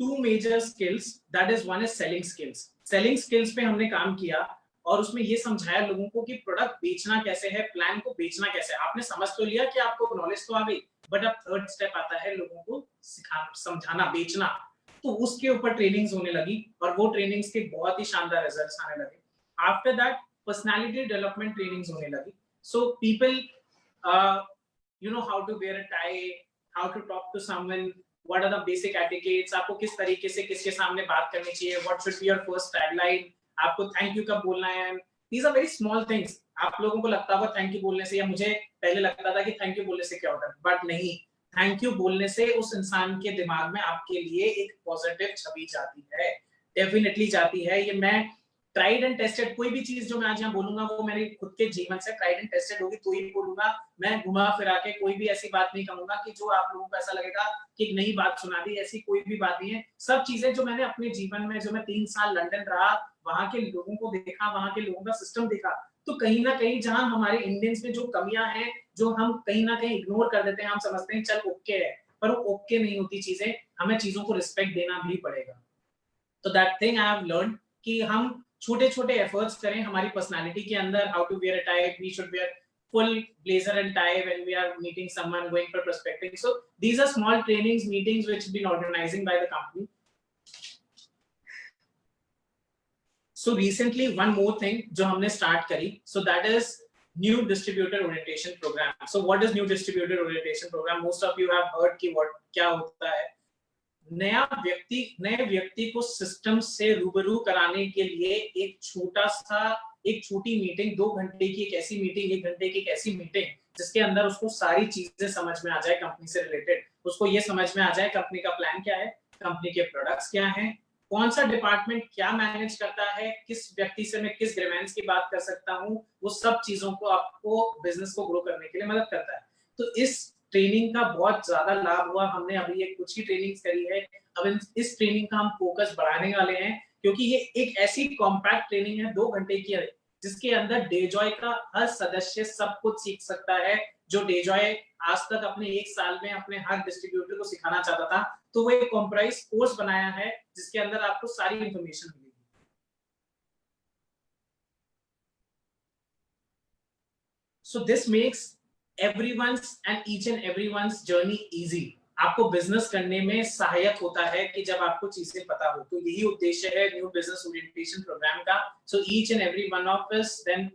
two major skills. That is, one is selling skills. Selling skills पे हमने काम किया और उसमें ये समझाया लोगों को कि प्रोडक्ट बेचना कैसे है, प्लान को बेचना कैसे है. आपने समझ तो लिया कि आपको नॉलेज तो आ गई, बट अब थर्ड स्टेप आता है लोगों को सिखाना, समझाना, बेचना. तो उसके ऊपर ट्रेनिंग्स होने लगी और वो ट्रेनिंग्स के बहुत ही शानदार रिजल्ट्स आने लगे. After that personality development trainings होने लगी. So people you know how to wear a tie, how to talk to someone, what are the basic etiquettes, आपको किस तरीके से किसके सामने बात करनी चाहिए, what should be your first tagline, आपको थैंक यू कब बोलना है. These are very small things. आप लोगों को लगता होगा थैंक यू बोलने से, या मुझे पहले लगता था कि थैंक यू बोलने से क्या होता है, बट नहीं. थैंक यू बोलने से उस इंसान के दिमाग में आपके लिए एक पॉजिटिव छवि जाती है, डेफिनेटली जाती है. ये मैं ट्राइड एंड टेस्टेड, कोई भी चीज जो मैं आज यहाँ बोलूंगा वो मेरे खुद के जीवन से ट्राइड एंड टेस्टेड होगी तो ही बोलूंगा. मैं घुमा फिरा के कोई भी ऐसी बात नहीं कहूंगा कि जो आप लोगों को ऐसा लगेगा कि एक नई बात सुना दी. ऐसी कोई भी बात नहीं है. सब चीजें जो मैंने अपने जीवन में, जो मैं 3 साल लंदन रहा, वहां के लोगों को देखा, वहां के लोगों का सिस्टम देखा, तो कहीं ना कहीं जहां हमारे इंडियंस में जो कमियां हैं, जो हम कहीं ना कहीं इग्नोर कर देते हैं, हम समझते हैं चल ओके है, पर वो ओके नहीं होती चीजें. हमें चीजों को रिस्पेक्ट देना भी पड़ेगा. तो that thing I have learn कि हम छोटे-छोटे एफर्ट्स करें हमारी पर्सनालिटी के अंदर. How to wear a tie, we should wear full blazer and tie when we are meeting someone, going for prospecting. So these are small trainings, meetings which have been organizing by the company. So recently one more thing जो हमने start करी, so that is new distributor orientation program. So what is new distributor orientation program? Most of you have heard कि what क्या होता है. नए व्यक्ति को सिस्टम से रूबरू कराने के लिए एक छोटी मीटिंग, 2 घंटे की एक ऐसी मीटिंग, 1 घंटे की एक ऐसी मीटिंग जिसके अंदर उसको सारी चीजें समझ में आ जाए कंपनी से रिलेटेड. उसको ये समझ में आ जाए कंपनी का प्लान क्या है, कंपनी के प्रोडक्ट्स क्या हैं, कौन सा डिपार्टमेंट क्या मैनेज करता है, किस व्यक्ति से मैं किस ग्रीवेंस की बात कर सकता हूँ. वो सब चीजों को आपको बिजनेस को ग्रो करने के लिए मदद करता है. तो इस ट्रेनिंग का बहुत ज्यादा लाभ हुआ. हमने अभी एक कुछ ही ट्रेनिंग्स करी है. अब इस ट्रेनिंग का हम फोकस बढ़ाने वाले हैं, क्योंकि ये एक ऐसी कॉम्पैक्ट ट्रेनिंग है 2 घंटे की, जिसके अंदर डेजॉय का हर सदस्य सब कुछ सीख सकता है. जो डेजॉय आज तक अपने 1 साल में अपने हर डिस्ट्रीब्यूटर को सिखाना चाहता था, तो वो एक कॉम्प्राइज कोर्स बनाया है जिसके अंदर आपको सारी इंफॉर्मेशन मिलेगी. So this makes everyone's and each and everyone's journey easy. आपको बिजनेस करने में सहायक होता है कि जब आपको चीजें पता हो. तो यही उद्देश्य है न्यू बिजनेस ओरिएंटेशन प्रोग्राम का. So each and every one of us then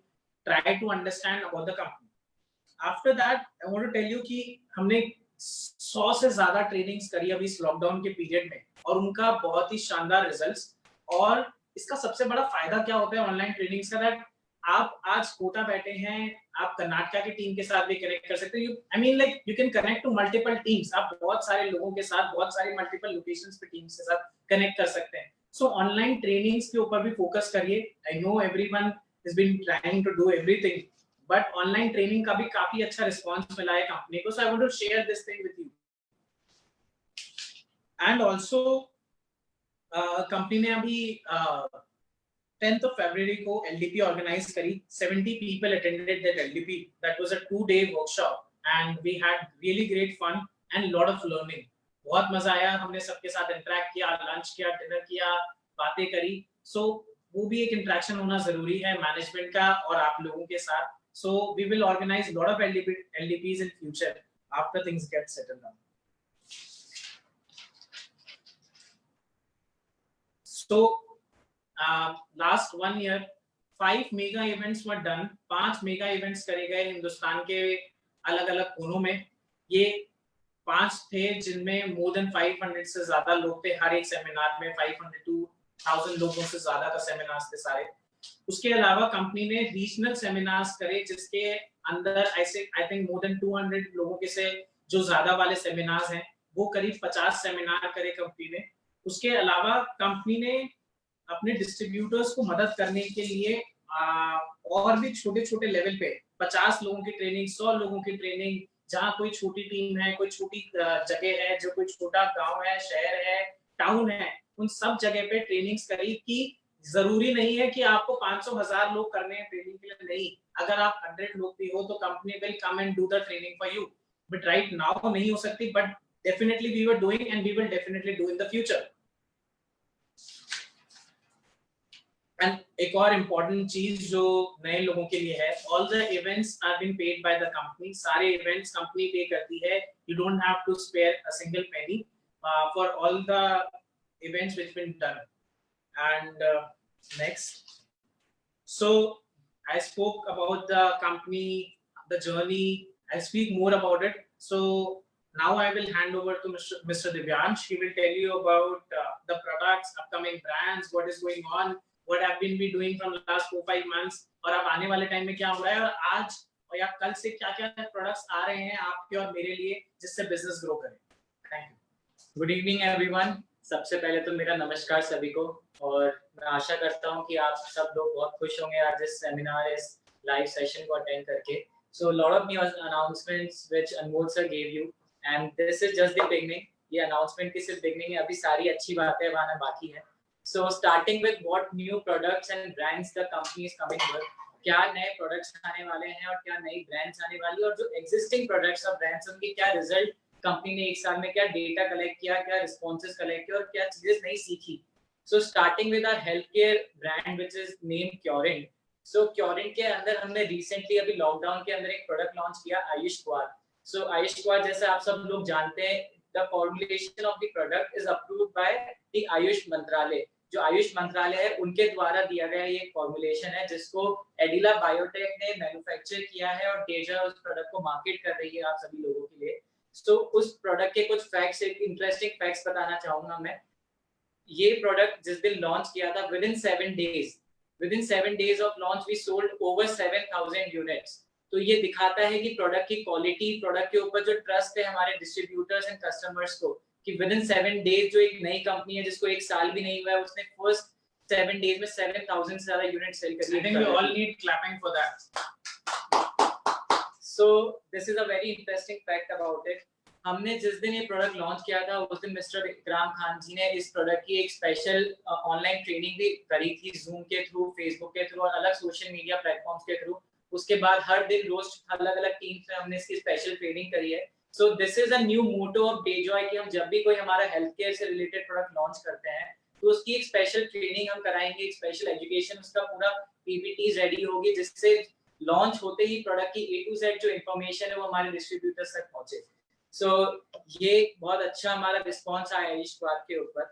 try to understand about the company. After that, I want to tell you कि हमने 100 से ज्यादा ट्रेनिंग्स करी अभी इस लॉकडाउन के पीरियड में, और उनका बहुत ही शानदार रिजल्ट्स. और इसका सबसे बड़ा फायदा क्या होता है ऑनलाइन ट्रेनिंग्स का, दैट आप आज कोटा बैठे हैं, आप कर्नाटका की टीम के साथ भी कनेक्ट कर सकते हो। I mean like you can connect to multiple teams, आप बहुत सारे लोगों के साथ, बहुत सारी मल्टीपल लोकेशंस पे टीम्स के साथ कनेक्ट कर सकते हैं। सो ऑनलाइन ट्रेनिंग्स के ऊपर भी फोकस करिए। I know everyone has been trying to do everything, but online training का भी काफी अच्छा रिस्पांस मिला है कंपनी को। So I want to share this thing with you. And also company ने अभी 10th of February को LDP ऑर्गेनाइज करी। 70 people attended that LDP. That was a 2-day workshop and we had really great fun and lot of learning. बहुत मजा आया, हमने सबके साथ इंटरेक्ट किया, लंच किया, डिनर किया, बातें करी। सो वो भी एक इंटरेक्शन होना जरूरी है मैनेजमेंट का और आप लोगों के साथ। So we will organise lot of LDPs in future after things get settled down. So last 1 year 5 mega events were done. 5 mega events करे गए हिंदुस्तान के अलग अलग कोनों में। ये 5 थे जिनमें more than 500 से ज्यादा लोग थे हर एक सेमिनार में। 500 to 1000 लोगों से ज्यादा का सेमिनार्स थे सारे। उसके अलावा कंपनी ने रीजनल सेमिनार्स करे जिसके अंदर आई थिंक more than 200 लोगों के से जो ज्यादा वाले सेमिनार्स हैं वो करीब 50 सेमिनार करे कंपनी ने। उसके अलावा कंपनी ने अपने डिस्ट्रीब्यूटर्स को मदद करने के लिए और भी छोटे छोटे लेवल पे 50 लोगों की ट्रेनिंग, 100 लोगों की ट्रेनिंग, जहां कोई छोटी टीम है, कोई छोटी जगह है, जो कोई छोटा गांव है, शहर है, टाउन है, उन सब जगह पे ट्रेनिंग्स करी। कि जरूरी नहीं है कि आपको 500,000 लोग करने हैं ट्रेनिंग के लिए, नहीं। अगर आप 100 लोग भी हो तो company will come and do the training for you. But right now नहीं हो सकती, but definitely we were doing and we will definitely do in the future. And एक और इम्पोर्टेंट चीज जो नए लोगों के लिए है, all the events are been paid by the company. सारे इवेंट्स कंपनी पे करती है। You don't have to spare a single penny for all the events which been done. And next, so I spoke about the company, the journey. I'll speak more about it. So now I will hand over to Mr. Divyansh. He will tell you about the products, upcoming brands, what is going on, what have been we doing from the last 4-5 months, और अब आने वाले time में क्या हो रहा है, और आज और या कल से क्या-क्या प्रोडक्ट्स आ रहे हैं आपके और मेरे लिए जिससे बिजनेस ग्रो करे। Thank you. Good evening everyone. सबसे पहले तो मेरा नमस्कार सभी को, और मैं आशा करता हूं कि आप सब लोग बहुत खुश होंगे आज इस सेमिनार, इस लाइव सेशन को अटेंड करके। So lot of new announcements which Anmol sir gave you, and this is just the beginning. ये अनाउंसमेंट की सिर्फ बिगनिंग है, अभी सारी अच्छी बातें आना बाकी है। सो starting with what new products and brands the company is coming with, क्या नए प्रोडक्ट्स आने वाले हैं और क्या नई ब्रांड्स आने वाली है, और जो एग्जिस्टिंग प्रोडक्ट्स और ब्रांड्स उनके क्या रिजल्ट, कंपनी ने एक साल में क्या डेटा कलेक्ट किया, क्या रिस्पॉन्सेज कलेक्ट किया और क्या चीजें नहीं सीखी। So starting with our health care brand which is named curent. So curent के अंदर हमने रिसेंटली अभी लॉकडाउन के अंदर एक प्रोडक्ट लॉन्च किया, आयुष क्वार। सो आयुष क्वार जैसे आप सब लोग जानते हैं, the formulation of the product is approved by the Ayush मंत्रालय। जो आयुष मंत्रालय है उनके द्वारा दिया गया ये फॉर्मुलेशन है जिसको एडिला बायोटेक ने मैन्युफैक्चर किया है, और तेजा उस प्रोडक्ट को मार्केट कर रही है आप सभी लोगों के लिए। तो उस प्रोडक्ट के कुछ फैक्ट्स, एक इंटरेस्टिंग फैक्ट्स बताना चाहूंगा मैं। ये प्रोडक्ट जिस दिन लॉन्च किया था, within 7 days of launch we sold over 7000 units. तो ये दिखाता है कि प्रोडक्ट की क्वालिटी, प्रोडक्ट के ऊपर जो ट्रस्ट है हमारे डिस्ट्रीब्यूटर्स एंड कस्टमर्स को, कि विद इन 7 डेज जो एक नई कंपनी है जिसको एक साल भी नहीं हुआ है, उसने फर्स्ट 7 डेज में 7000 से ज्यादा यूनिट सेल कर दिए। I think we all need clapping for that. So this is a very interesting fact about it. हमने जिस दिन ये प्रोडक्ट लॉन्च किया था उस दिन मिस्टर इकराम खान जी ने इस प्रोडक्ट की एक स्पेशल ऑनलाइन ट्रेनिंग भी करी थी, जूम के थ्रू, फेसबुक के थ्रू और अलग सोशल मीडिया प्लेटफॉर्म्स के थ्रू। उसके बाद हर दिन रोज अलग अलग टीम्स में हमने इसकी स्पेशल ट्रेनिंग करी है। So this is a new motto of Dejoy कि हम जब भी कोई हमारा हेल्थ केयर से रिलेटेड प्रोडक्ट लॉन्च करते हैं तो उसकी एक स्पेशल ट्रेनिंग हम कराएंगे, एक स्पेशल एजुकेशन, उसका पूरा पीपीटीज रेडी होगी जिससे लॉन्च होते ही प्रोडक्ट की A to Z जो इंफॉर्मेशन है वो हमारे डिस्ट्रीब्यूटर्स तक पहुंचे। सो ये बहुत अच्छा हमारा रिस्पांस आया इस बात के ऊपर।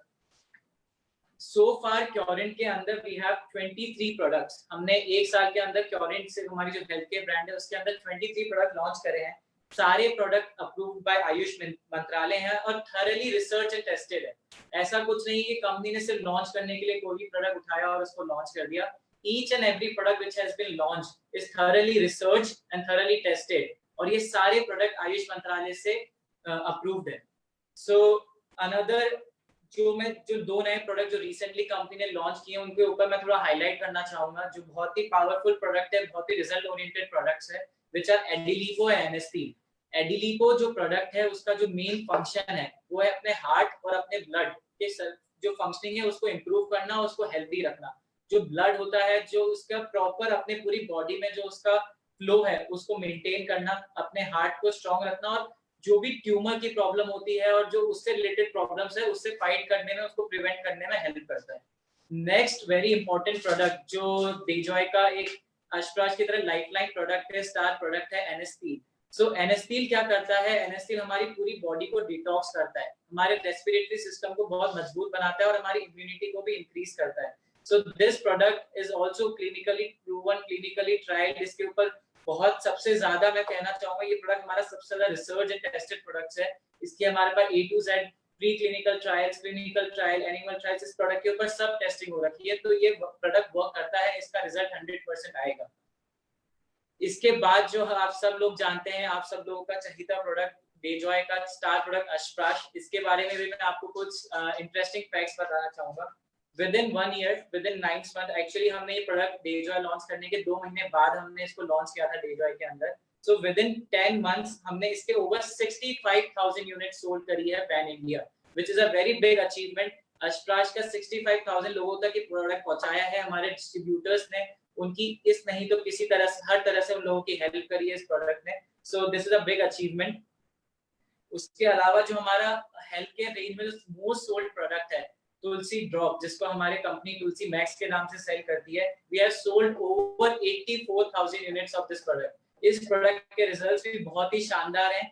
सो फार क्योरेंट के अंदर वी हैव 23 प्रोडक्ट्स। हमने एक साल के अंदर क्योरेंट से, हमारी जो हेल्थ केयर ब्रांड है उसके अंदर 23 प्रोडक्ट लॉन्च करे हैं। सारे प्रोडक्ट अप्रूव्ड बाय आयुष मंत्रालय हैं और थॉरली रिसर्च एंड टेस्टेड है। ऐसा कुछ नहीं कि कंपनी ने सिर्फ लॉन्च करने के लिए कोई भी प्रोडक्ट उठाया और उसको लॉन्च कर दिया। each and every product which has been launched is thoroughly researched and thoroughly tested, और ये सारे प्रोडक्ट आयुष मंत्रालय से अप्रूव्ड है. सो अनदर जो 2 नए प्रोडक्ट जो रिसेंटली कंपनी ने लॉन्च किए हैं उनके ऊपर मैं थोड़ा हाईलाइट करना चाहूंगा, जो बहुत ही पावरफुल प्रोडक्ट है, बहुत ही रिजल्ट ओरिएंटेड प्रोडक्ट्स है, विच आर एडिलीपो एंड एनेस्टील. एडिलीपो जो प्रोडक्ट है उसका जो मेन फंक्शन है वो है अपने हार्ट और अपने ब्लड के जो फंक्शनिंग है उसको इंप्रूव करना, उसको हेल्दी रखना. जो ब्लड होता है जो उसका प्रॉपर अपने पूरी बॉडी में जो उसका फ्लो है उसको मेंटेन करना, अपने हार्ट को स्ट्रांग रखना, और जो भी ट्यूमर की प्रॉब्लम होती है और जो उससे रिलेटेड प्रॉब्लम्स है उससे फाइट करने में, उसको प्रिवेंट करने में हेल्प करता है. नेक्स्ट वेरी इंपॉर्टेंट प्रोडक्ट जो डेजॉय का एक अश्प्राश की तरह लाइफलाइन प्रोडक्ट है, स्टार प्रोडक्ट है, एनेस्टील. सो एनेस्टील क्या करता है? एनेस्टील हमारी पूरी बॉडी को डिटॉक्स करता है, हमारे रेस्पिरेटरी सिस्टम को बहुत मजबूत बनाता है और हमारी इम्यूनिटी को भी इंक्रीज करता है. So this product is also clinically proven, clinically trialled. इसके ऊपर बहुत सबसे ज्यादा मैं कहना चाहूंगा ये प्रोडक्ट हमारा सबसे ज्यादा रिसर्च एंड टेस्टेड प्रोडक्ट्स है. इसके हमारे पास A to Z pre clinical trials, clinical trial, animal trials, इस प्रोडक्ट के ऊपर सब टेस्टिंग हो रखी है. तो ये प्रोडक्ट वर्क करता है, इसका रिजल्ट 100% आएगा. इसके बाद जो आप सब लोग जानते हैं, आप सब लोगों का चहीता प्रोडक्ट डेजॉय का स्टार प्रोडक्ट अश्प्राश, इसके बारे में भी मैं आपको कुछ इंटरेस्टिंग फैक्ट्स बताना चाहूंगा. Within 1 year, within 9 month, actually हमने ये प्रोडक्ट डेजॉय लॉन्च करने के 2 महीने बाद हमने इसको लॉन्च किया था डेजॉय के अंदर. सो विदिन 10 मंथ्स हमने इसके ओवर 65,000 यूनिट सोल्ड करी है pan India, which is a very big achievement. Ashprash का 65,000 लोगों तक ये प्रोडक्ट पहुंचाया है हमारे डिस्ट्रीब्यूटर्स ने. उनकी इस नहीं तो किसी तरह से, हर तरह से उन लोगों की हेल्प करी है इस प्रोडक्ट ने. सो this is a big achievement. उसके अलावा जो हमारा हेल्थ केयर रेंज में जो मोस्ट सोल्ड प्रोडक्ट है तुलसी ड्रॉप, जिसको हमारे कंपनी तुलसी मैक्स के नाम से सेल करती है, we have sold over 84,000 units of this product. इस प्रोडक्ट के रिजल्ट्स भी बहुत ही शानदार हैं.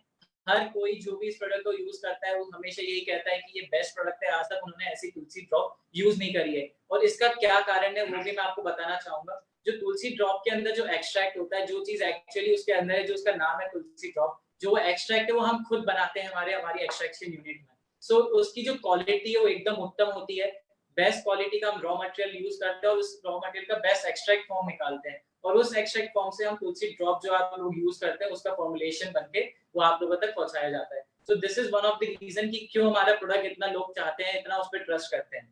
हर कोई जो भी इस प्रोडक्ट को यूज करता है वो हमेशा यही कहता है कि ये बेस्ट प्रोडक्ट है, आज तक उन्होंने ऐसी तुलसी ड्रॉप यूज नहीं करी है. और इसका क्या कारण है वो भी मैं आपको बताना चाहूंगा. जो तुलसी ड्रॉप के अंदर जो एक्सट्रैक्ट होता है, जो चीज एक्चुअली उसके अंदर है, जो उसका नाम है तुलसी ड्रॉप, जो वो एक्सट्रैक्ट है वो हम खुद बनाते हैं हमारी एक्सट्रैक्शन यूनिट में. सो उसकी जो क्वालिटी है वो एकदम उत्तम होती है. बेस्ट क्वालिटी का हम रॉ मटेरियल यूज करते हैं और उस रॉ मटेरियल का बेस्ट एक्सट्रैक्ट फॉर्म निकालते हैं, और उस एक्सट्रैक्ट फॉर्म से हम तुलसी ड्रॉप जो आप लोग यूज करते हैं उसका फॉर्मुलेशन बनके वो आप लोगों तक पहुंचाया जाता है. So this is one of the reason कि क्यों हमारा प्रोडक्ट इतना लोग चाहते हैं, इतना उस पर ट्रस्ट करते हैं.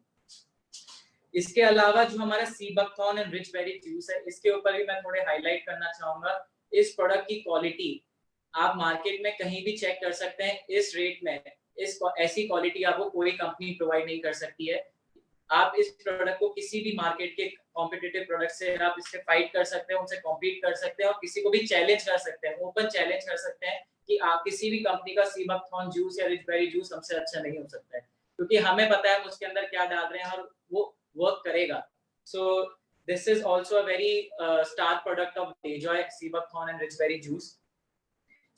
इसके अलावा जो हमारा sea buckthorn and rich berry juice है, इसके ऊपर भी मैं थोड़े हाईलाइट करना चाहूंगा. इस प्रोडक्ट की क्वालिटी आप मार्केट में कहीं भी चेक कर सकते हैं. इस रेट में ऐसी क्वालिटी आपको कोई कंपनी प्रोवाइड नहीं कर सकती है. आप इस प्रोडक्ट को किसी भी मार्केट के कॉम्पिटिटिव प्रोडक्ट से आप इससे फाइट कर सकते हैं, उनसे कॉम्पीट कर सकते हैं और किसी को भी चैलेंज कर सकते हैं, ओपन चैलेंज कर सकते हैं कि आप किसी भी कंपनी का सी बकथॉर्न जूस या रिच बेरी जूस हमसे अच्छा नहीं हो सकता है, क्योंकि हमें पता है हम उसके अंदर क्या डाल रहे हैं और वो वर्क करेगा. So this is also a very star product of Dejoy, sea buckthorn and rich berry juice.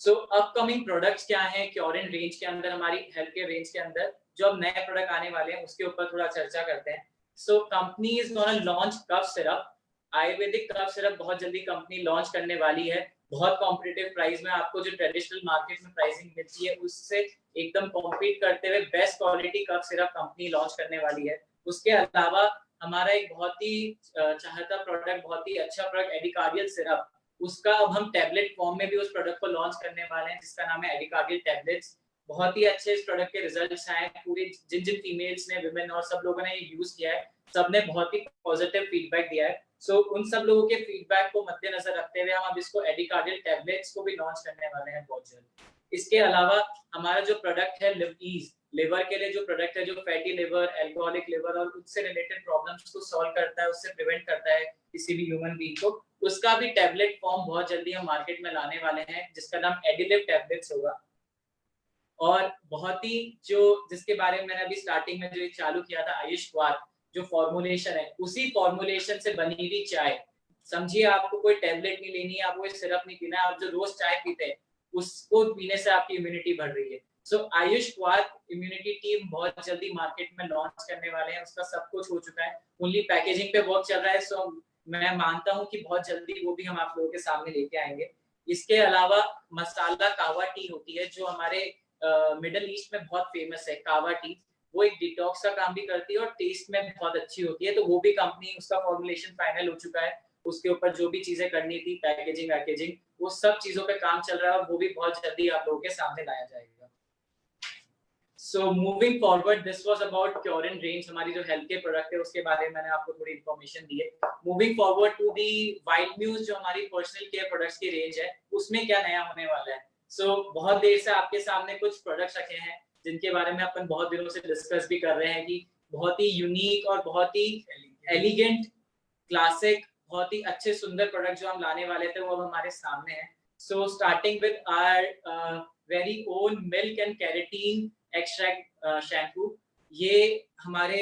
So upcoming products क्या हैं क्योरिन रेंज के अंदर, हमारी हेल्थ केयर रेंज के अंदर जो अब नए प्रोडक्ट आने वाले हैं उसके ऊपर थोड़ा चर्चा करते हैं. So company is gonna launch cough syrup, ayurvedic cough syrup बहुत जल्दी कंपनी लॉन्च करने वाली है. बहुत कॉम्पिटिटिव प्राइस में, आपको जो ट्रेडिशनल मार्केट में प्राइसिंग मिलती है उससे एकदम कॉम्पीट करते हुए best quality cough syrup company launch करने वाली है. उसके अलावा हमारा एक बहुत ही चाहता प्रोडक्ट, बहुत ही अच्छा प्रोडक्ट एडिकार्डियल सिरप, उसका अब हम टैबलेट फॉर्म में भी उस प्रोडक्ट को लॉन्च करने वाले हैं, जिसका नाम है एडिकार्डियल टैबलेट्स. बहुत ही अच्छे इस प्रोडक्ट के रिजल्ट्स आए. पूरे जिन फीमेल्स ने, विमेन और सब लोगों ने ये यूज किया है, सबने बहुत ही पॉजिटिव फीडबैक दिया है. सो उन सब लोगों के फीडबैक को मद्देनजर रखते हुए हम अब इसको एडिकार्डियल टैबलेट्स को भी लॉन्च करने वाले हैं बहुत जल्द. इसके अलावा हमारा जो प्रोडक्ट है लिवईज, लिवर के लिए जो प्रोडक्ट है, जो फैटी लिवर, अल्कोहलिक लिवर और उससे रिलेटेड प्रॉब्लम्स को सॉल्व करता है, उससे प्रिवेंट करता है किसी भी ह्यूमन बीइंग को, उसका भी टैबलेट फॉर्म बहुत जल्दी हम मार्केट में लाने वाले हैं, जिसका नाम एडिलिव टैबलेट्स होगा. और बहुत ही जिसके बारे में मैंने अभी स्टार्टिंग में जो चालू किया था, आयुष क्वाथ जो फॉर्मुलेशन है, उसी फॉर्मुलेशन से बनी हुई चाय. समझिए आपको कोई टैबलेट नहीं लेनी है, आपको कोई सिरप नहीं पीना है, आप जो रोज चाय पीते हैं उसको पीने से आपकी इम्यूनिटी बढ़ रही है. सो आयुष क्वाथ इम्यूनिटी टीम बहुत जल्दी मार्केट में लॉन्च करने वाले हैं. उसका सब कुछ हो चुका है, ओनली पैकेजिंग पे वर्क चल रहा है. सो मैं मानता हूं कि बहुत जल्दी वो भी हम आप लोगों के सामने लेके आएंगे. इसके अलावा मसाला कावा टी होती है जो हमारे मिडिल ईस्ट में बहुत फेमस है. कावा टी वो एक डिटॉक्स का काम भी करती है और टेस्ट में बहुत अच्छी होती है। तो वो भी कंपनी, उसका फॉर्मुलेशन फाइनल हो चुका है, उसके ऊपर जो भी चीजें करनी थी, पैकेजिंग, वो सब चीजों पे काम चल रहा है और वो भी बहुत जल्दी आप लोगों के सामने लाया जाएगा। So moving forward, this was about Cure and Range, हमारी जो हेल्थ केयर प्रोडक्ट है उसके बारे में मैंने आपको थोड़ी इन्फॉर्मेशन दी है। Moving forward to the Wild Muse, जो हमारी पर्सनल केयर प्रोडक्ट्स की रेंज है, उसमें क्या नया होने वाला है। So बहुत देर से आपके सामने कुछ प्रोडक्ट्स रखे हैं जिनके बारे में अपन बहुत दिनों से डिस्कस भी कर रहे हैं कि बहुत ही यूनिक और बहुत ही एलिगेंट, क्लासिक, बहुत ही अच्छे सुंदर प्रोडक्ट जो हम लाने वाले थे वो अब हमारे सामने हैं। So starting with our very own milk and keratin extract shampoo, ये हमारे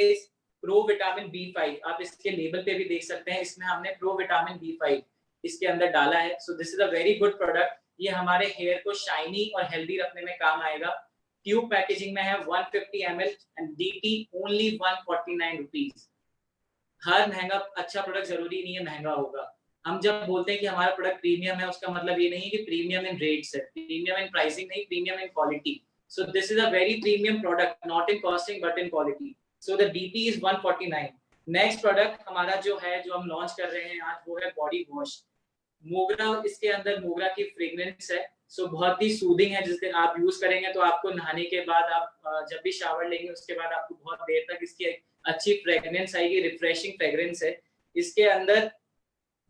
प्रो विटामिन B5, आप इसके लेबल पे भी देख सकते हैं, इसमें हमने प्रो विटामिन B5 इसके अंदर डाला है। So this is a very good product. ये हमारे हेयर को शाइनी और हेल्दी रखने में काम आएगा। ट्यूब पैकेजिंग में है 150 ml and DT only 149 rupees. हर महंगा अच्छा प्रोडक्ट जरूरी नहीं है महंगा होगा। हम जब बोलते हैं कि हमारा प्रोडक्ट प्रीमियम है, उसका मतलब ये नहीं है कि प्रीमियम इन रेट्स है, प्रीमियम इन प्राइसिंग नहीं, premium in quality. So this is a very premium product, not in costing but in quality. So the DP is 149. Next product हमारा जो है, जो हम लॉन्च कर रहे हैं आज, वो है बॉडी वॉश। मोगरा, इसके अंदर मोगरा की फ्रेग्रेंस है। सो बहुत ही सूदिंग है, जिस दिन आप यूज करेंगे तो आपको नहाने के बाद, आप जब भी शावर लेंगे उसके बाद आपको बहुत देर तक इसकी अच्छी फ्रेग्रेंस आएगी, रिफ्रेशिंग फ्रेग्रेंस है। इसके अंदर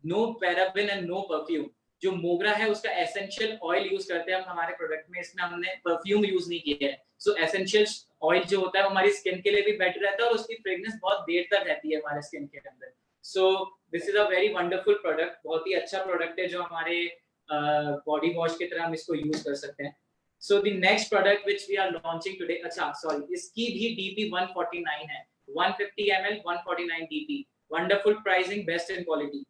no paraben and no perfume. जो मोगरा है उसका एसेंशियल ऑयल यूज करते हैं हम हमारे प्रोडक्ट में, इसमें हमने परफ्यूम यूज नहीं किया है। सो एसेंशियल ऑयल जो होता है हमारी स्किन के लिए भी बेटर रहता है और उसकी फ्रेग्रेंस बहुत देर तक रहती है हमारे स्किन के अंदर। सो this is a very wonderful product, बहुत ही अच्छा प्रोडक्ट है जो हमारे बॉडी वॉश की तरह हम इसको यूज कर सकते हैं। So the next product which we are launching today, अच्छा सॉरी, इसकी भी DP 149 है, 150 ml 149 DP, wonderful pricing, best in quality.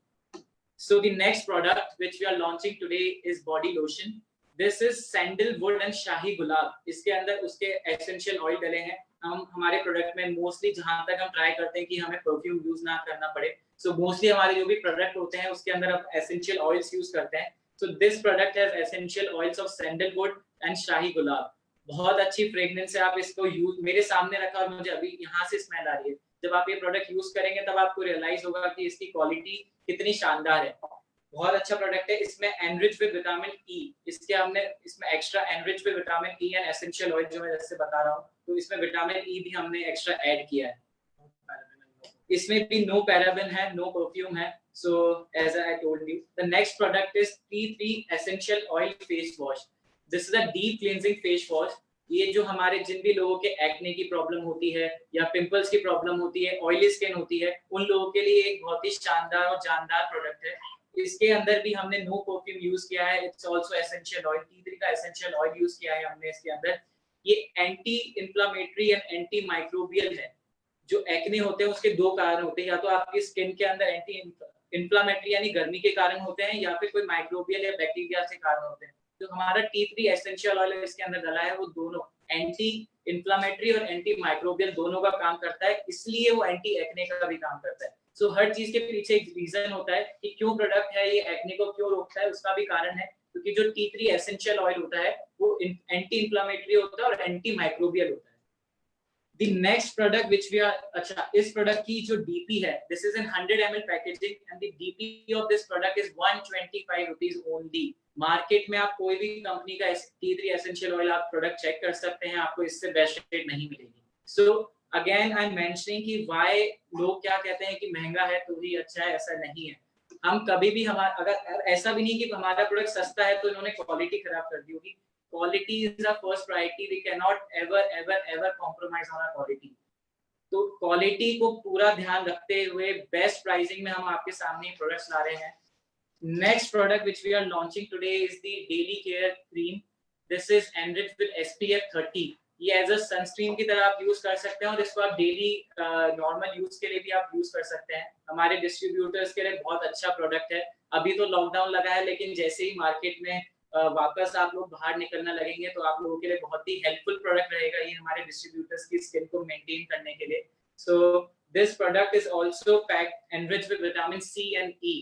So the next product which we are launching today is body lotion. This is sandalwood and शाही गुलाब। इसके अंदर उसके essential oil डले हैं। हम हमारे प्रोडक्ट में मोस्टली, जहां तक हम ट्राई करते हैं कि हमें परफ्यूम यूज ना करना पड़े, सो मोस्टली हमारे जो भी प्रोडक्ट होते हैं उसके अंदर हम एसेंशियल ऑयल्स यूज करते हैं। So this product has essential oils of sandalwood and शाही गुलाब। बहुत अच्छी फ्रेग्रेंस है। आप इसको यूज, मेरे सामने रखा और मुझे अभी यहाँ से स्मेल आ रही है। जब आप ये प्रोडक्ट यूज करेंगे तब आपको रियलाइज होगा कि इसकी क्वालिटी कितनी शानदार है। बहुत अच्छा प्रोडक्ट है। इसमें एनरिच विद विटामिन ई, इसमें extra enrich with vitamin E and essential oil, जो मैं जैसे बता रहा हूँ, तो इसमें विटामिन ई भी हमने एक्स्ट्रा ऐड किया है। इसमें भी नो पैराबेन है, नो परफ्यूम है। So as I told you, the next product is T3 essential oil face wash. This is a deep cleansing face wash. ये जो हमारे जिन भी लोगों के एक्ने की प्रॉब्लम होती है या पिंपल्स की प्रॉब्लम होती है, ऑयली स्किन होती है, उन लोगों के लिए एक बहुत ही शानदार और जानदार प्रोडक्ट है। इसके अंदर भी हमने नो परफ्यूम यूज किया है। It's also essential oil, T3 का एसेंशियल ऑयल यूज किया है हमने इसके अंदर। ये anti inflammatory and anti microbial है। जो एक्ने होते हैं उसके दो कारण होते हैं, या तो आपकी स्किन के अंदर एंटी इंफ्लेमेटरी यानी गर्मी के कारण होते हैं, या फिर कोई माइक्रोबियल या बैक्टीरिया से कारण होते हैं। तो हमारा T3 एसेंशियल ऑयल इसके अंदर डाला है, वो दोनों एंटी इंफ्लेमेटरी और एंटी माइक्रोबियल दोनों का काम करता है, इसलिए वो एंटी एक्ने का भी काम करता है। सो हर चीज के पीछे एक रीजन होता है कि क्यों प्रोडक्ट है ये एक्ने को क्यों रोकता है, उसका भी कारण है। क्योंकि जो T3 एसेंशियल ऑयल होता है वो एंटी इंफ्लेमेटरी होता है और एंटी माइक्रोबियल होता है। The next product which we are, अच्छा, इस प्रोडक्ट की जो DP है, this is in 100 ml packaging and the DP of this product is 125 rupees only. Market में आप कोई भी कंपनी का T3 एसेंशियल ऑयल आप प्रोडक्ट चेक कर सकते हैं, आपको इससे बेस्ट रेट नहीं मिलेगी। So again I am mentioning कि व्हाई लोग क्या कहते हैं कि महंगा है तो ही अच्छा है, ऐसा नहीं है। हम कभी भी अगर ऐसा भी नहीं कि हमारा प्रोडक्ट सस्ता है तो इन्होंने क्वालिटी खराब कर दी होगी। Quality is our first priority. We cannot ever compromise on our quality. तो क्वालिटी को पूरा ध्यान रखते हुए बेस्ट प्राइसिंग में हम आपके सामने प्रोडक्ट्स ला रहे हैं। Next product which we are launching today is the Daily Care Cream. This is enriched with SPF 30. ये एज अ सनस्क्रीन की तरह आप यूज कर सकते हैं और इसको आप डेली नॉर्मल यूज के लिए भी आप यूज कर सकते हैं। हमारे डिस्ट्रीब्यूटर्स के लिए बहुत अच्छा प्रोडक्ट है। अभी तो लॉकडाउन लगा है, लेकिन जैसे ही मार्केट में वापस आप लोग बाहर निकलना लगेंगे तो आप लोगों के लिए बहुत ही हेल्पफुल प्रोडक्ट रहेगा ये हमारे डिस्ट्रीब्यूटर्स की स्किन को मेंटेन करने के लिए। सो this product is also packed enriched with vitamin C and E।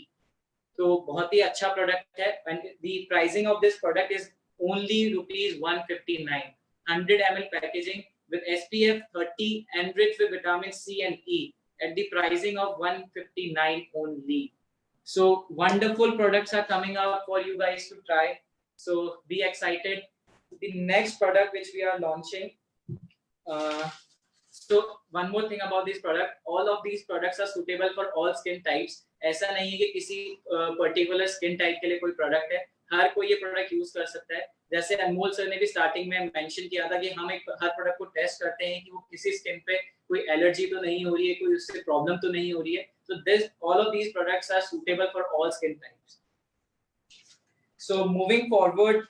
तो बहुत ही अच्छा प्रोडक्ट है and the pricing of this product is only ₹159। 100 ml packaging, with SPF 30 enriched with vitamin C and E at the pricing of 159 only. So wonderful products are coming out for you guys to try. So be excited. The next product which we are launching. So one more thing about this product, all of these products are suitable for all skin types. ऐसा नहीं है कि किसी particular skin type के लिए कोई product है, हर कोई ये प्रोडक्ट यूज कर सकता है. जैसे अनमोल सर ने भी स्टार्टिंग में मेंशन किया था कि हम एक हर प्रोडक्ट को टेस्ट करते हैं कि वो किसी स्किन पे कोई एलर्जी तो नहीं हो रही है, कोई उससे प्रॉब्लम तो नहीं हो रही है. So this all of these products are suitable for all skin types. So moving forward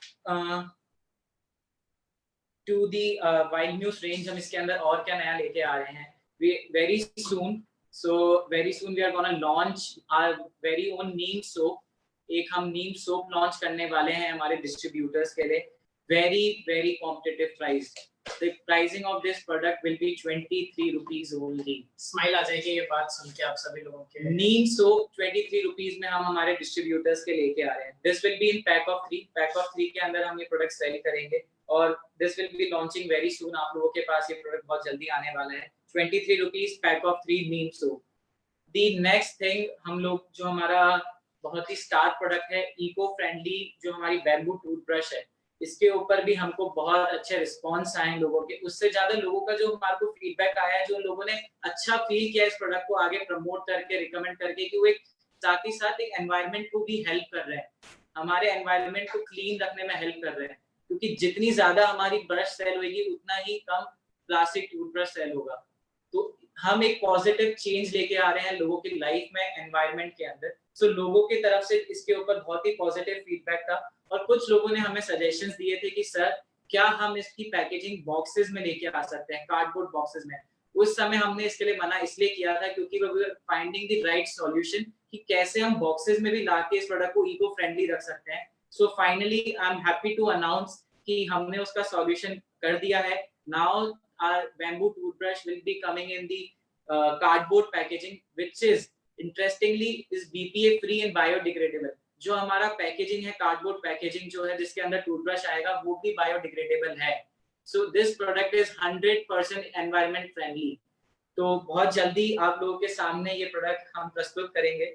to the Wild Muse range, हम इसके अंदर और क्या नया लेके आ रहे हैं. We very soon we are gonna launch our very own neem soap. एक हम नीम सोप लॉन्च करने वाले हैं हमारे डिस्ट्रीब्यूटर्स के लिए. very competitive price. The pricing of this product will be 23 rupees only. Smile आ जाएगी ये बात सुन के आप सभी लोगों के. नीम सोप 23 रुपीस में हम हमारे डिस्ट्रीब्यूटर्स के लेके आ रहे हैं. This will be in pack of 3. Pack of 3 के अंदर हम ये प्रोडक्ट सेल करेंगे और this will be launching very soon. आप लोगों के पास ये प्रोडक्ट बहुत जल्दी आने वाला है. 23 rupees pack of 3 Neem soap. The next thing हम लोग जो हमारा बहुत ही स्टार प्रोडक्ट है, इको फ्रेंडली जो हमारी बैम्बू टूथब्रश है, इसके ऊपर भी हमको बहुत अच्छे रिस्पांस आए हैं लोगों के. उससे ज्यादा लोगों का जो हमारे को फीडबैक आया है, जो लोगों ने अच्छा फील किया इस प्रोडक्ट को आगे प्रमोट करके रिकमेंड करके, कि वो एक साथ ही साथ एक एनवायरनमेंट को भी हेल्प कर रहे हैं, हमारे एनवायरनमेंट को क्लीन रखने में हेल्प कर रहे हैं. क्योंकि जितनी ज्यादा हमारी ब्रश सेल होगी उतना ही कम प्लास्टिक टूथब्रश सेल होगा. तो हम एक पॉजिटिव चेंज लेके आ रहे हैं लोगों की लाइफ में, एनवायरनमेंट के अंदर. सो लोगों की तरफ से इसके ऊपर बहुत ही पॉजिटिव फीडबैक था और कुछ लोगों ने हमें सजेशंस दिए थे कि सर क्या हम इसकी पैकेजिंग बॉक्सेस में लेके आ सकते हैं, कार्डबोर्ड बॉक्सेस में. उस समय हमने इसके लिए मना इसलिए किया था क्योंकि we were finding the right solution कि कैसे हम बॉक्सेस में भी लाके इस प्रोडक्ट को इको फ्रेंडली रख सकते हैं. So finally I am happy to announce कि हमने उसका सॉल्यूशन कर दिया है. Now our bamboo toothbrush will be coming in the cardboard packaging, which is interestingly is BPA free and biodegradable. जो हमारा पैकेजिंग है, कार्डबोर्ड पैकेजिंग जो है जिसके अंदर टूथब्रश आएगा, वो भी बायोडिग्रेडेबल है. So this product is 100% environment friendly. तो बहुत जल्दी आप लोगों के सामने ये प्रोडक्ट हम प्रस्तुत करेंगे.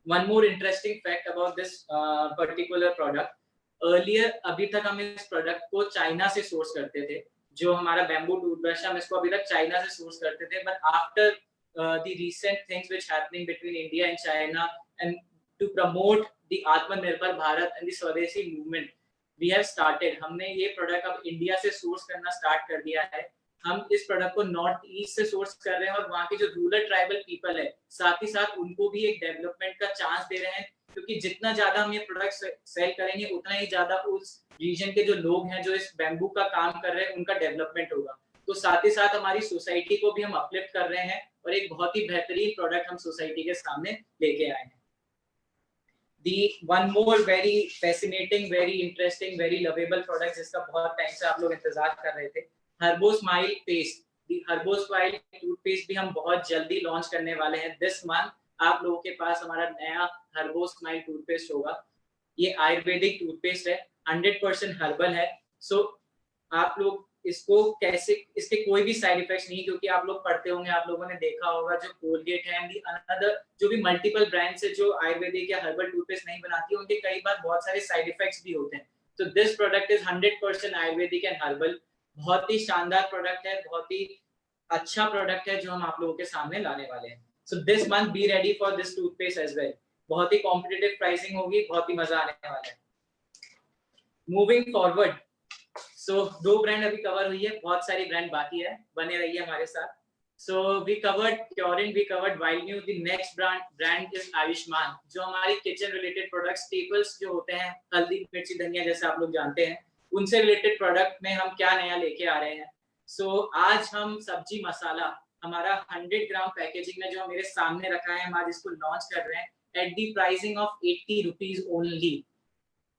One more interesting fact about this particular product, earlier अभी तक हम इस प्रोडक्ट को चाइना से सोर्स करते थे. जो हमारा बैम्बू टूथब्रश हम इसको अभी तक चाइना से सोर्स करते थे. But after the recent things which happening between India and China and to promote the Atmanirbhar Bharat and the swadeshi movement, we have started, हमने ये प्रोडक्ट अब इंडिया से सोर्स करना स्टार्ट कर दिया है. हम इस प्रोडक्ट को नॉर्थ ईस्ट से सोर्स कर रहे हैं और वहाँ के जो रूरल ट्राइबल पीपल है, साथ ही साथ उनको भी एक डेवलपमेंट का चांस दे रहे हैं. क्योंकि जितना ज्यादा हम ये प्रोडक्ट सेल करेंगे उतना ही ज्यादा उस रीजन के जो लोग हैं जो इस बैम्बू का काम कर रहे हैं उनका डेवलपमेंट होगा. तो साथ ही साथ हमारी सोसाइटी को भी हम अपलिफ्ट कर रहे हैं और एक बहुत ही बेहतरीन प्रोडक्ट हम सोसाइटी के सामने लेके आए हैं. The one more very fascinating, very interesting, very lovable product जिसका बहुत टाइम से आप लोग इंतजार कर रहे थे, हर्बो स्माइल पेस्ट. दी हर्बो स्माइल टूथपेस्ट भी हम बहुत जल्दी लॉन्च करने वाले हैं. दिस मंथ आप लोगों के पास हमारा नया हर्बो स्माइल टूथपेस्ट होगा. ये आयुर्वेदिक टूथपेस्ट है, 100% हर्बल है. सो आप लोग इसको कैसे, इसके कोई भी साइड इफेक्ट्स नहीं, क्योंकि आप लोग पढ़ते होंगे, आप लोगों ने देखा होगा जो कोलगेट है एंड अनदर जो भी मल्टीपल ब्रांड्स है जो आयुर्वेदिक या हर्बल टूथपेस्ट नहीं बनाती, उनके कई बार बहुत सारे साइड इफेक्ट्स भी होते हैं. तो this product is 100% Ayurvedic and herbal. बहुत ही शानदार प्रोडक्ट है, बहुत ही अच्छा प्रोडक्ट है जो हम आप लोगों के सामने लाने वाले हैं. So this month be ready for this toothpaste as well. बहुत ही कॉम्पिटिटिव प्राइसिंग होगी, बहुत ही मजा आने वाला है. मूविंग फॉरवर्ड, सो 2 ब्रांड अभी कवर हुई है, बहुत सारी ब्रांड बाकी है, बने रहिए हमारे साथ. So we covered Purine, we covered Wild Muse. The next brand is Ayushman, जो हमारी किचन रिलेटेड प्रोडक्ट्स, स्टेपल्स जो होते हैं, हल्दी मिर्ची धनिया जैसे आप लोग जानते हैं, उनसे रिलेटेड प्रोडक्ट में हम क्या नया लेके आ रहे हैं. सो आज हम सब्जी मसाला हमारा 100 ग्राम पैकेजिंग में जो मेरे सामने रखा है, हम आज इसको लॉन्च कर रहे हैं at the pricing of 80 rupees only.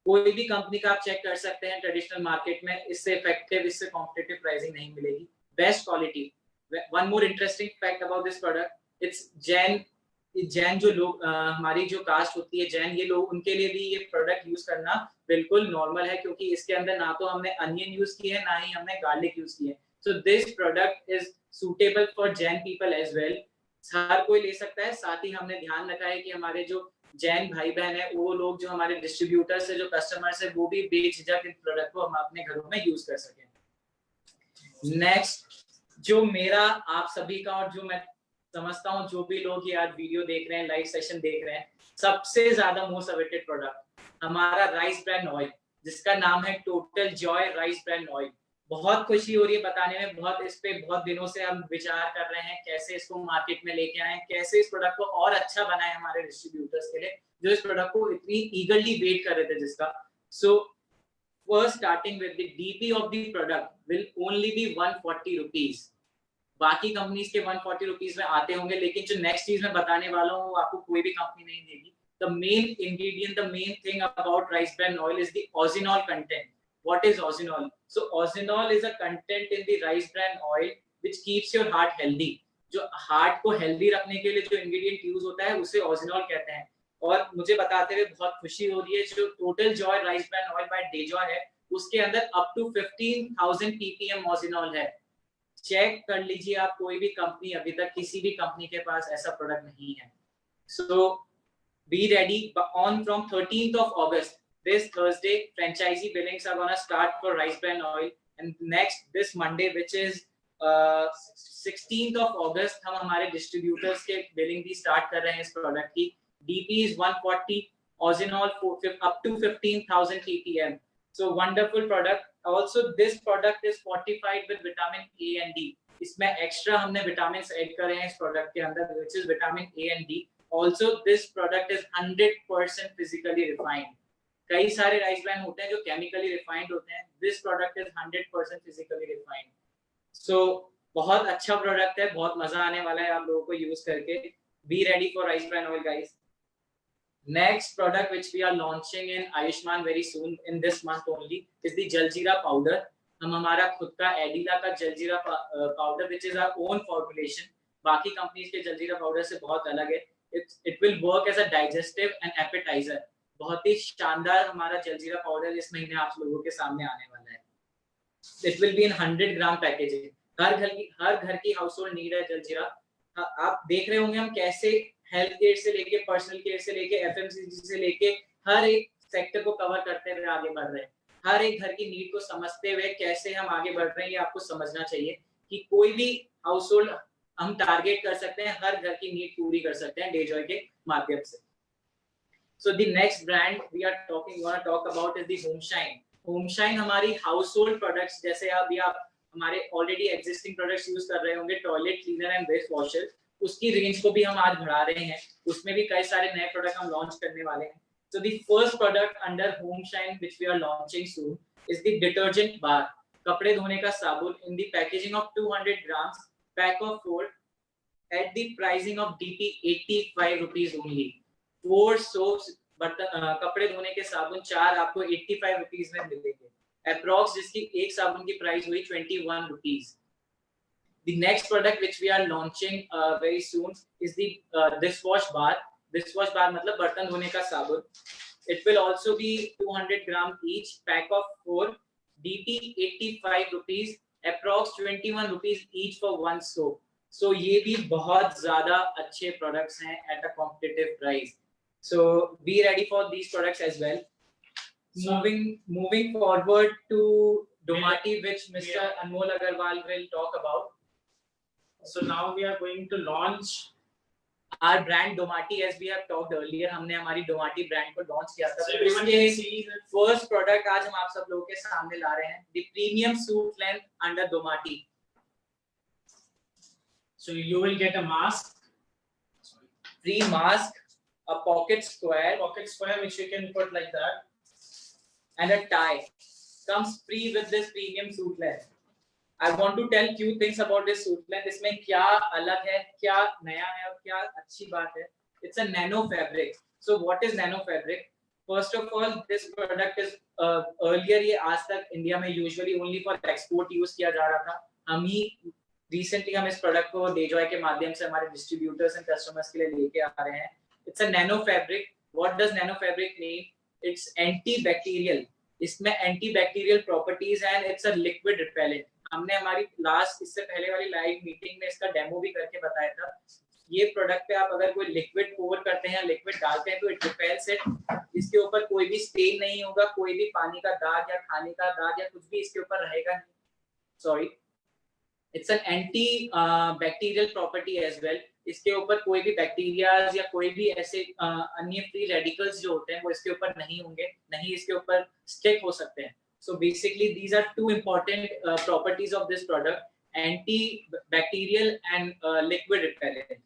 कोई भी कंपनी का आप चेक कर सकते हैं ट्रेडिशनल मार्केट में, इससे इफेक्टिव, इससे कॉम्पिटिटिव प्राइसिंग नहीं मिलेगी. Best quality. One more interesting fact about this product, it's Jain जो लोग हमारी जो कास्ट होती है जैन, ये लोग, उनके लिए भी ये प्रोडक्ट यूज करना बिल्कुल नॉर्मल है, क्योंकि इसके अंदर ना तो हमने अनियन यूज की है, ना ही हमने गार्लिक यूज की है. So this product is suitable for Jain people as well. हर कोई ले सकता है. साथ ही हमने ध्यान रखा है कि हमारे जो जैन भाई बहन है वो लोग जो हमारे डिस्ट्रीब्यूटर से जो कस्टमर्स है वो भी बेझिझक इन प्रोडक्ट को हम अपने घरों में यूज कर सकें. नेक्स्ट जो मेरा आप सभी का और जो मैं समझता हूँ जो भी लोग ये आज वीडियो देख रहे हैं, लाइव सेशन देख रहे हैं, सबसे ज्यादा मोस्ट अवेटेड प्रोडक्ट हमारा राइस ब्रांड ऑयल जिसका नाम है total Joy rice brand oil. बहुत खुशी हो रही है बताने में. इस पे बहुत दिनों से हम विचार कर रहे हैं कैसे इसको मार्केट में लेके आए, कैसे इस प्रोडक्ट को और अच्छा बनाए हमारे डिस्ट्रीब्यूटर्स के लिए जो इस प्रोडक्ट को इतनी ईगरली वेट कर रहे थे जिसका. So first starting with the DP of the product will only be 140 rupees. बाकी कंपनीज के 140 रुपीज में आते होंगे, लेकिन जो नेक्स्ट चीज मैं बताने वाला हूँ आपको कोई भी कंपनी नहीं देगी. The main ingredient, the main thing about rice bran oil is the ozinol content. What is ozinol? So ozinol is a content in the rice bran oil which keeps your heart healthy. जो heart को healthy रखने के लिए जो ingredient use होता है उसे ओजिनॉल कहते हैं. और मुझे बताते हुए बहुत खुशी हो रही है जो Total Joy rice bran oil by Dejoy है उसके अंदर अप टू 15,000 ppm ओजिनॉल है. चेक कर लीजिए आप, कोई भी कंपनी अभी तक किसी भी कंपनी के पास ऐसा प्रोडक्ट नहीं है. सो be ready on from 13th of August. This Thursday franchisee billings are gonna start for rice bran oil, and next this Monday which is 16th of August हम हमारे distributors के billing भी start कर रहे हैं इस product की. DP is 140, Ozinol up to 15,000 ppm. So wonderful product. Also this product is fortified with vitamin A and D. इसमें extra हमने vitamins add करे हैं इस product के अंदर which is vitamin A and D. Also this product is 100% physically refined. कई सारे rice bran होते हैं जो केमिकली रिफाइंड होते हैं. This product is 100% physically refined. So बहुत अच्छा प्रोडक्ट है, बहुत मजा आने वाला है आप लोगों को यूज करके. Be ready for rice bran oil guys. Next product which we are launching in Ayushman very soon in this month only is the Jaljeera powder. हम हमारा खुद का एडिला का jaljeera powder which is our own formulation. बाकी companies के jaljeera powder से बहुत अलग है. It will work as a digestive and appetizer. बहुत ही शानदार हमारा जलजीरा पाउडर इस महीने आप लोगों के सामने आने वाला है. It will be in 100 gram packaging. हर घर की हाउस होल्ड नीड है जलजीरा. आप देख रहे होंगे हम कैसे हेल्थ केयर से लेके पर्सनल केयर से लेके एफएमसीजी से लेके हर एक सेक्टर को कवर करते हुए आगे बढ़ रहे हैं. हर एक घर की नीड को समझते हुए कैसे हम आगे बढ़ रहे हैं ये आपको समझना चाहिए कि कोई भी हाउस होल्ड हम टारगेट कर सकते हैं, हर घर की नीड पूरी कर सकते हैं डेजॉय के माध्यम से. So the next brand we are talk about is the Homeshine. Homeshine हमारी हाउसहोल्ड प्रोडक्ट्स जैसे अभी आप हमारे ऑलरेडी एग्जिस्टिंग प्रोडक्ट्स यूज कर रहे होंगे toilet cleaner and waste washer, उसकी रेंज को भी हम आज बढ़ा रहे हैं. उसमें भी कई सारे नए प्रोडक्ट हम लॉन्च करने वाले हैं. So the first product under Homeshine which we are launching soon is the detergent bar. कपड़े धोने का साबुन in the packaging of 200 grams, pack of 4 at the pricing of DP 85 rupees only. 4 soaps कपड़े धोने के साबुन 4 आपको 85 रुपीस में मिलेंगे. अप्रॉक्स जिसकी एक साबुन की प्राइस हुई 21 rupees. The next product which we are launching very soon is the dishwash bar. Dishwash bar मतलब बर्तन धोने का साबुन. It will also be 200 gram each, pack of 4, DP 85 rupees, approx 21 rupees each for one soap. So ये भी बहुत ज़्यादा अच्छे products हैं at a competitive price. So be ready for these products as well. Moving forward to Domati, which Mr. Anmol Agarwal will talk about. So now we are going to launch our brand Domati, as we have talked earlier. हमने हमारी Domati brand को launch किया था. So everyone can see the first product आज हम आप सब लोगों के सामने ला रहे हैं, the premium suit length under Domati. So you will get a mask, free mask, a pocket square which you can put like that, and a tie. Comes free with this premium suit length. I want to tell few things about this suit length. इसमें क्या अलग है, क्या नया है और क्या अच्छी बात है. It's a nano fabric. So what is nano fabric? First of all, this product is earlier ये आज तक इंडिया में usually only for export use किया जा रहा था. हम ही recently हम इस product को डेजॉय के माध्यम से हमारे distributors and customers के लिए लेके आ रहे हैं. It's a nano fabric. What does nano fabric mean? It's antibacterial. इसमें antibacterial properties and it's a liquid repellent. हमने हमारी लास्ट इससे पहले वाली लाइव मीटिंग में इसका डेमो भी करके बताया था। ये प्रोडक्ट पे आप अगर कोई लिक्विड पोर करते हैं, लिक्विड डालते हैं तो इट रिपेल्स इट। इसके ऊपर कोई भी स्टेन नहीं होगा, कोई भी पानी का दाग या खाने का दाग या कुछ भी इसके ऊपर रहेगा नहीं। Sorry, it's an anti bacterial property as well. इसके ऊपर कोई भी बैक्टीरियाज या कोई भी ऐसे अन्य फ्री रेडिकल्स जो होते हैं वो इसके ऊपर नहीं होंगे, नहीं इसके ऊपर स्टिक हो सकते हैं। So basically these are two important properties of this product: anti-bacterial and liquid repellent.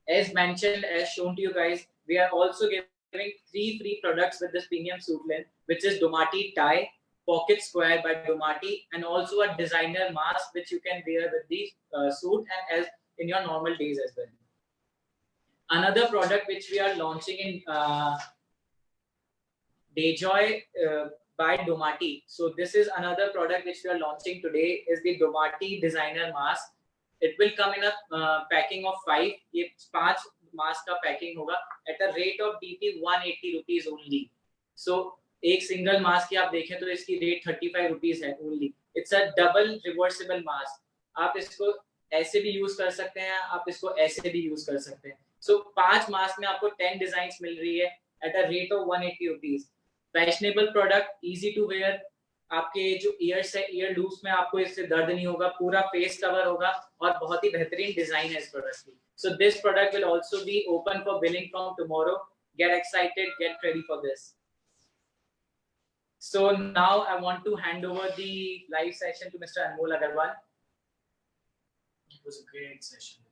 As mentioned, as shown to you guys, we are also giving 3 free products with this premium Suitland, which is Domati Tie Pocket Square by Domati, and also a designer mask which you can wear with the suit and as in your normal days as well. Another product which we are launching in Dayjoy by Domati. So this is another product which we are launching today, is the Domati designer mask. It will come in a packing of 5. ये 5 mask का packing होगा at a rate of DP 180 rupees only. So एक single mask की आप देखें तो इसकी rate 35 rupees है only. It's a double reversible mask. आप इसको ऐसे भी use कर सकते हैं, आप इसको ऐसे भी use कर सकते हैं. So 5 mask में आपको 10 designs मिल रही है at a rate of 180 rupees. Fashionable product, easy to wear, आपके जो ईयर्स है, ईयर लूप्स में आपको इससे दर्द नहीं होगा, पूरा फेस कवर होगा और बहुत ही बेहतरीन डिजाइन है इस प्रोडक्ट की। So this product will also be open for billing from tomorrow. Get excited, get ready for this. So now I want to hand over the live session to mister Anmol Agarwal. It was a great session.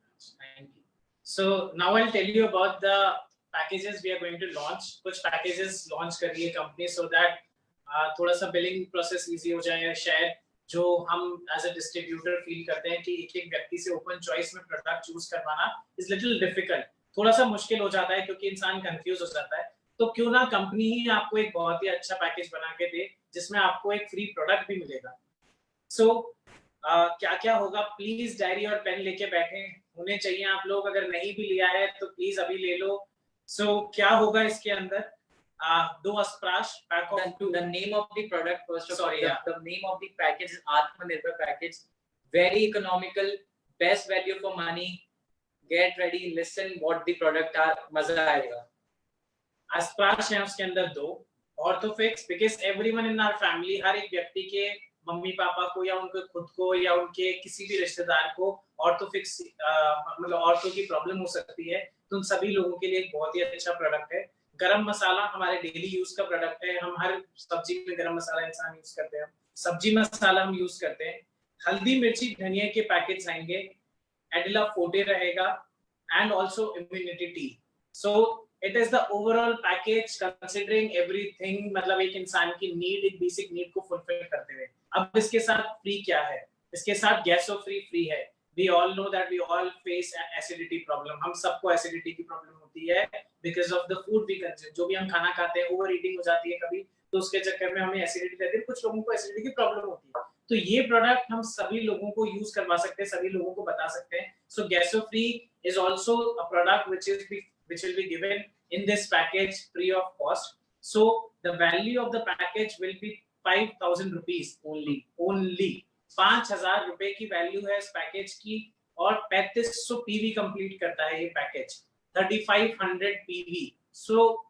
Thank you. So now I'll tell you about the packages we are going to launch. कुछ packages launch कर रही है company so that थोड़ा सा billing process easy हो जाए। शायद जो हम एज अ डिस्ट्रीब्यूटर फील करते हैं कि एक व्यक्ति से ओपन चॉइस में प्रोडक्ट चूज करवाना इज लिटिल डिफिकल्ट, थोड़ा सा मुश्किल हो जाता है क्योंकि इंसान कंफ्यूज हो जाता है। तो क्यों ना कंपनी ही आपको एक बहुत ही अच्छा पैकेज बना के दे जिसमें आपको एक फ्री प्रोडक्ट भी मिलेगा। सो क्या क्या होगा, प्लीज डायरी और पेन लेके बैठे होने चाहिए आप लोग। अगर नहीं भी लिया है तो प्लीज अभी ले लो। सो क्या होगा इसके अंदर, 2 Asprash pack of 2. The name of the product first of Sorry, all, the name of the package is Atmanirbhar package. Very economical, best value for money. Get ready, listen what the product are, मजा आएगा। Asprash है उसके अंदर 2 Orthofix, because everyone in our family, हर एक व्यक्ति के mummy papa को या उनके खुद को या उनके किसी भी रिश्तेदार को ऑर्थोफिक्स मतलब ऑर्थो की प्रॉब्लम हो सकती है, तो उन सभी लोगों के लिए एक बहुत ही अच्छा प्रोडक्ट है। गरम मसाला हमारे डेली यूज का प्रोडक्ट है। हम हर सब्जी में गरम मसाला इंसान यूज करते हैं, सब्जी मसाला हम यूज करते हैं। हल्दी मिर्ची धनिया के पैकेट्स आएंगे, एडिला फोर्टे रहेगा and also immunity T. So it is the overall package considering everything, मतलब एक इंसान की नीड, एक बेसिक नीड को फुलफिल करते हुए। अब इसके साथ फ्री क्या है, इसके साथ गैसो फ्री है। We all know that we all face acidity problem. हम सबको एसिडिटी की प्रॉब्लम होती है because of the food we consume. जो भी हम खाना खाते हैं, ओवर ईटिंग हो जाती है कभी, तो उसके चक्कर में हमें एसिडिटी रहती है। कुछ लोगों को एसिडिटी की प्रॉब्लम होती है, तो ये प्रोडक्ट हम सभी लोगों को यूज करवा सकते हैं, सभी लोगों को बता सकते हैं। So गैसो free is also a product which will be given in this package free of cost. So the value of the package will be 5,000 rupees only. 5,000 रुपए की वैल्यू है इस पैकेज की और 3500 पीवी कंप्लीट करता है ये पैकेज, 3500 पीवी। सो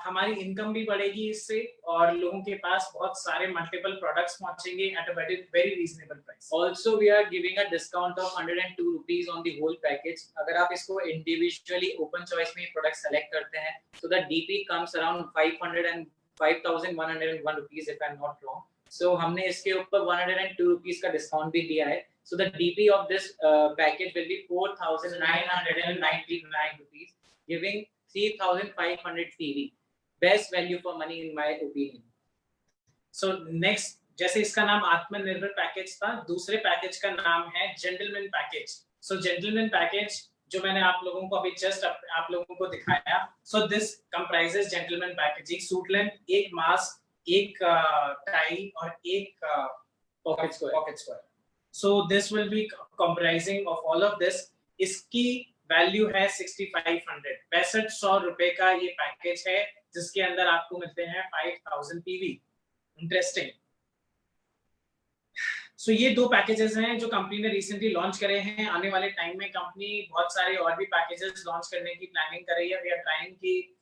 हमारी इनकम भी बढ़ेगी इससे और लोगों के पास बहुत सारे मल्टीपल प्रोडक्ट्स पहुंचेंगे at a very reasonable price. Also we are giving a discount of 102 rupees on the whole package. अगर आप इसको इंडिविजुअली ओपन चॉइस में प्रोडक्ट सेलेक्ट करते हैं तो the DP comes around 5,101 rupees if I'm not wrong. So हमने इसके ऊपर 102 rupees का डिस्काउंट भी दिया है। So the DP of this package will be 4,999 rupees, giving 3,500 PV. Best value for money in my opinion. So next, जैसे इसका नाम आत्मनिर्भर पैकेज था, दूसरे पैकेज का नाम है जेंटलमैन पैकेज। सो जेंटलमैन पैकेज जो मैंने आप लोगों को अभी जस्ट आप लोगों को दिखाया, so this comprises gentleman package. एक सूट लेंथ, एक मास्क, एक टाई और एक pocket square. So this will be comprising of all of this. इसकी वैल्यू है 6,500 रुपए का ये पैकेज है जिसके अंदर आपको मिलते हैं 5,000 पीवी। इंटरेस्टिंग। सो ये 2 पैकेजेस हैं जो कंपनी ने रिसेंटली लॉन्च करे हैं। आने वाले टाइम में कंपनी बहुत सारे और भी पैकेजेस लॉन्च करने की प्लानिंग कर रही है। वी आर ट्राइंग की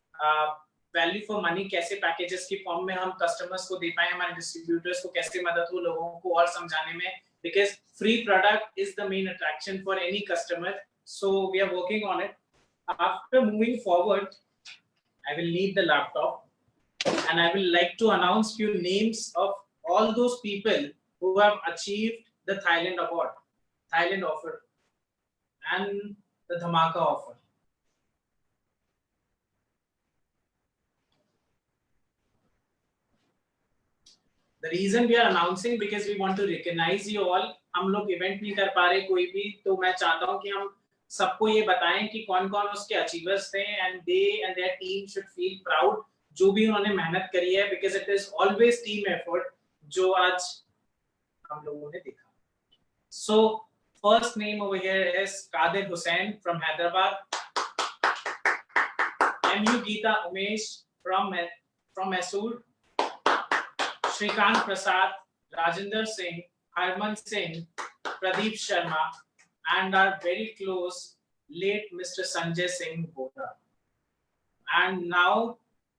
वैल्यू फॉर मनी कैसे पैकेजेस की फॉर्म में हम कस्टमर्स को दे पाए, हमारे डिस्ट्रीब्यूटर्स को कैसे मदद हो लोगों को और समझाने में, because free product is the main attraction for any customer. So we are working on it. After moving forward, I will leave the laptop and I will like to announce few names of all those people who have achieved the Thailand award, Thailand offer and the Dhamaka offer. The reason we are announcing because we want to recognize you all. हम लोग event नहीं कर पा रहे कोई भी, तो मैं चाहता हूँ कि हम सबको ये बताएं कि कौन-कौन उसके अचीवर्स थे and they and their team should feel proud जो भी उन्होंने मेहनत करी है, because it is always team effort जो आज हम लोगों ने देखा। So first name over here is Qadir Hussain from Hyderabad, MU Geeta Umesh from Mysore, Shrikant Prasad, Rajinder Singh, Harman Singh, Pradeep Sharma, and our very close late Mr. Sanjay Singh Bora. And now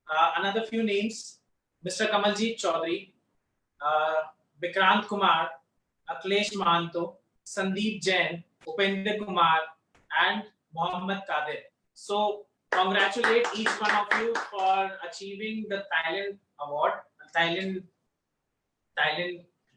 another few names: Mr. Kamaljeet Chaudhary, Vikrant Kumar, Akhilesh Mahanto, Sandeep Jain, Upendra Kumar, and Mohammad Qadir. So congratulate each one of you for achieving the Thailand award, Thailand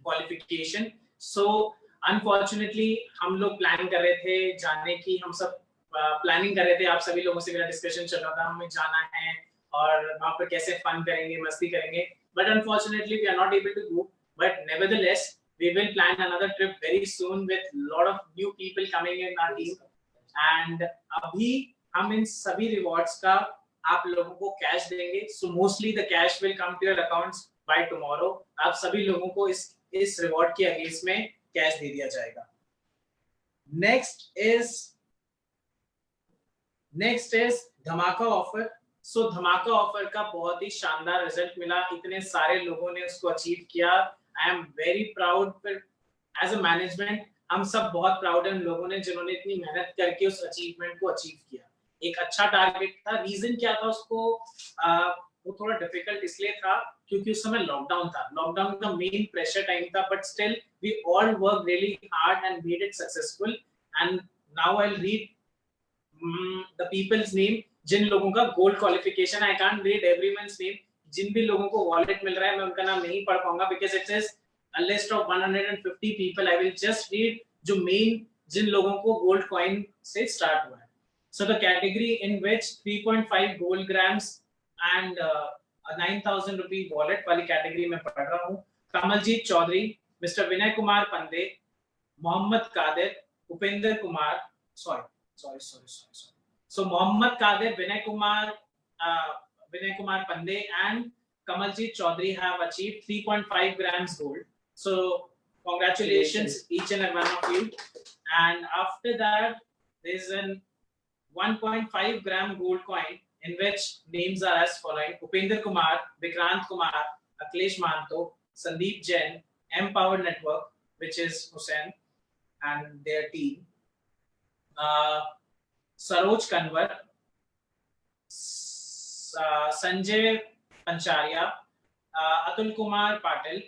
qualification. So unfortunately हम लोग plan कर रहे थे जाने की, हम सब planning कर रहे थे, आप सभी लोगों से मेरा डिस्कशन चल रहा था, हमें जाना है और वहाँ पर कैसे फन करेंगे, मस्ती करेंगे, but unfortunately we are not able to go. But nevertheless we will plan another trip very soon with lot of new people coming in our team. And अभी हम इन सभी रिवॉर्ड्स का आप लोगों को कैश देंगे. So mostly the cash will come to your accounts by tomorrow. आप सभी लोगों को इस रिवॉर्ड के अगेंस्ट में कैश दे दिया जाएगा. नेक्स्ट इज धमाका ऑफर. सो धमाका ऑफर का बहुत ही शानदार रिजल्ट मिला, इतने सारे लोगों ने उसको अचीव किया. I am very proud. As a management हम सब बहुत प्राउड हैं उन लोगों ने जिन्होंने इतनी मेहनत करके उस अचीवमेंट को अचीव किया. एक अच्छा टारगेट था. रीजन क्या था उसको, वो थोड़ा डिफिकल्ट इसलिए था क्योंकि उस समय लॉकडाउन था. लॉकडाउन का मेन प्रेशर टाइम था, but still we all work really hard and made it successful. And now I will read the people's name जिन लोगों का gold qualification. I can't read everyone's name. जिन भी लोगों को वॉलेट मिल रहा है मैं उनका नाम नहीं पढ़ पाऊंगा because it is a list of 150 people. I will just read जो main जिन लोगों को gold coin से start हुआ है. So the category in which 3.5 gold grams and a 9,000 rupee wallet वाली category में पढ़ रहा हूँ. Kamaljeet Chaudhary, Mr. Vinay Kumar Pande, Mohammad Qadir, Upendra Kumar, sorry. So Mohammad Qadir, Vinay Kumar Pande and Kamaljeet Chaudhary have achieved 3.5 grams gold. So congratulations each and every one of you. And after that there is an 1.5 gram gold coin in which names are as following: Upendra Kumar, Vikrant Kumar, Akhilesh Mahanto, Sandeep Jain, Empower Network, which is Hussain and their team, Saroj Kanwar, Sanjay Pancharia, Atul Kumar Patil,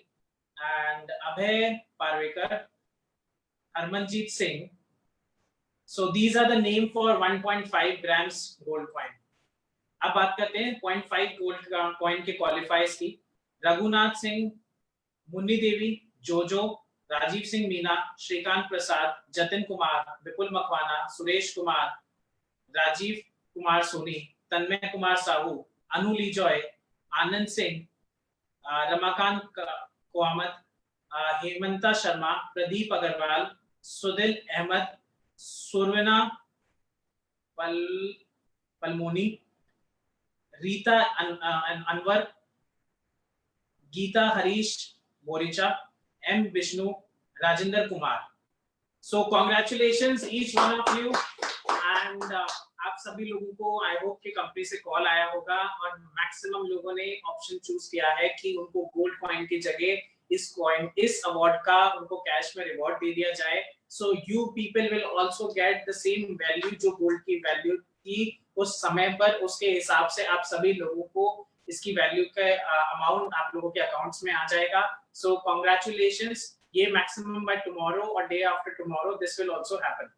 and Abhay Parvekar, Harmanjeet Singh. So these are the name for 1.5 grams gold coin. अब बात करते हैं 0.5 gold coin के qualifiers की. Raghunath Singh, Munni Devi, Jojo, Rajiv Singh Meena, Shrikant Prasad, Jatin Kumar, Vipul Makwana, Suresh Kumar, Rajiv Kumar Soni, Tanmay Kumar Sahu, Anu Lijoy, Anand Singh, Ramakant Kohmad, Hemanta Sharma, Pradeep Agarwal, Sudil Ahmed, Surawna Palmoni, Rita Anwar, Geeta Harish Boricha, M Vishnu, Rajendra Kumar. So congratulations each one of you. And आप सभी लोगों को आई होप कि कंपनी से कॉल आया होगा और मैक्सिमम लोगों ने ऑप्शन चूज किया है कि उनको गोल्ड कॉइन की जगह इस अवार्ड का उनको कैश में रिवॉर्ड दे दिया जाए. So you people will also get the same value जो गोल्ड की वैल्यू थी उस समय पर, उसके हिसाब से आप सभी लोगों को इसकी वैल्यू का अमाउंट आप लोगों के अकाउंट्स में आ जाएगा. So congratulations. ये मैक्सिमम बाय टुमारो और day after tomorrow this will also happen.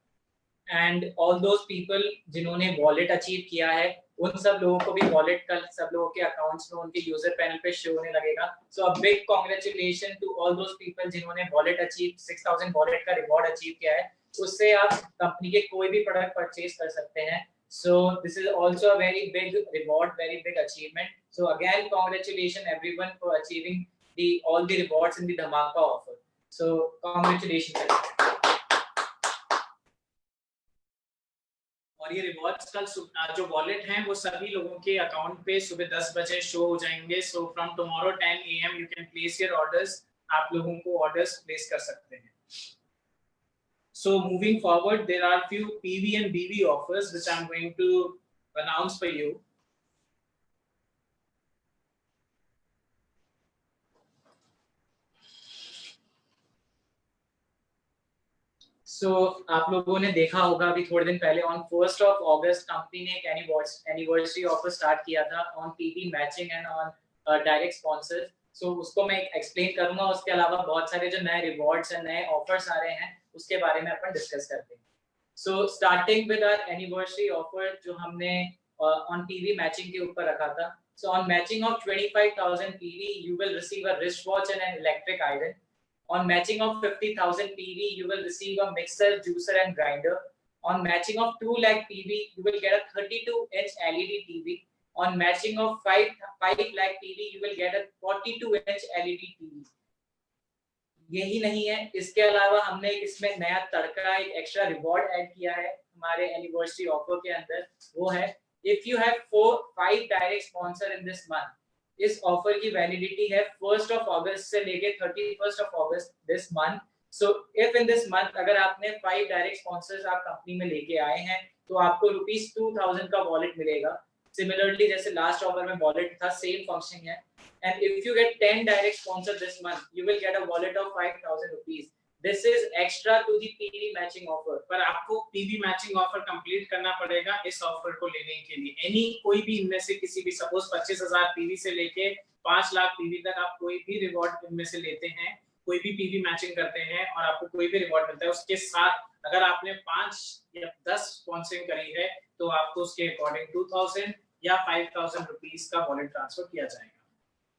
And all those people जिन्होंने वॉलेट अचीव किया है, उन सब लोगों को भी वॉलेट कल सब लोगों के अकाउंट्स में उनके यूजर पैनल पे शो होने लगेगा. So a big congratulation to all those people जिन्होंने वॉलेट अचीव 6000 वॉलेट का रिवॉर्ड अचीव किया है. उससे आप कंपनी के कोई भी प्रोडक्ट परचेज कर सकते हैं. So this is also a very big reward, very big achievement. So again, congratulations everyone for achieving all the rewards in the Dhamaka offer. So congratulations. और ये रिवॉर्ड्स कल जो वॉलेट हैं वो सभी लोगों के अकाउंट पे सुबह 10 बजे शो हो जाएंगे. So from tomorrow 10 AM you can place your orders. आप लोगों को ऑर्डर्स प्लेस कर सकते हैं. So moving forward, there are few PV and BV offers which I'm going to announce for you. So आप लोगों ने देखा होगा अभी थोड़े दिन पहले on 1st of August company ने एक anniversary offer start किया था on PV matching and on direct sponsors. So उसको मैं एक्सप्लेन करूंगा. उसके अलावा बहुत सारे जो नए रिवॉर्ड्स और नए ऑफर्स आ रहे हैं उसके बारे में अपन डिस्कस करते हैं. So starting with our anniversary offer जो हमने on PV matching के ऊपर रखा था. So on matching of 25,000 PV you will receive a wristwatch and an electric iron. On matching of 50,000 PV you will receive a mixer, juicer and grinder. On matching of 2 lakh PV you will get a 32-inch LED TV. On matching of 5 lakh PV you will get a 42-inch LED TV. यही नहीं है, इसके अलावा हमने इसमें नया तड़का एक extra reward add किया है हमारे एनिवर्सरी ऑफर के अंदर. वो है if you have 5 direct sponsor in this month. इस ऑफर की वैलिडिटी है 1st of August से लेके 31st of August this month. So if in this month अगर आपने 5 डायरेक्ट स्पॉन्सर्स आप कंपनी में लेके आए हैं तो आपको ₹2000 का वॉलेट मिलेगा. सिमिलरली जैसे लास्ट ऑफर में वॉलेट था, सेम फंक्शन है. And if you get 10 direct sponsors this month, you will get a wallet of 5,000 rupees. This is extra to the PV matching offer. पर आपको PV matching offer कंप्लीट करना पड़ेगा इस offer को लेने के लिए. कोई भी इनमें से किसी भी सपोज 25,000 PV से लेके 5 लाख PV तक आप कोई भी रिवॉर्ड इनमें से लेते हैं, कोई भी PV मैचिंग करते हैं और आपको कोई भी रिवॉर्ड मिलता है, उसके साथ अगर आपने 5 या 10 स्पॉन्सरिंग करी है तो आपको उसके अकॉर्डिंग 2,000 या 5,000 रुपीस का वॉलेट ट्रांसफर किया जाएगा.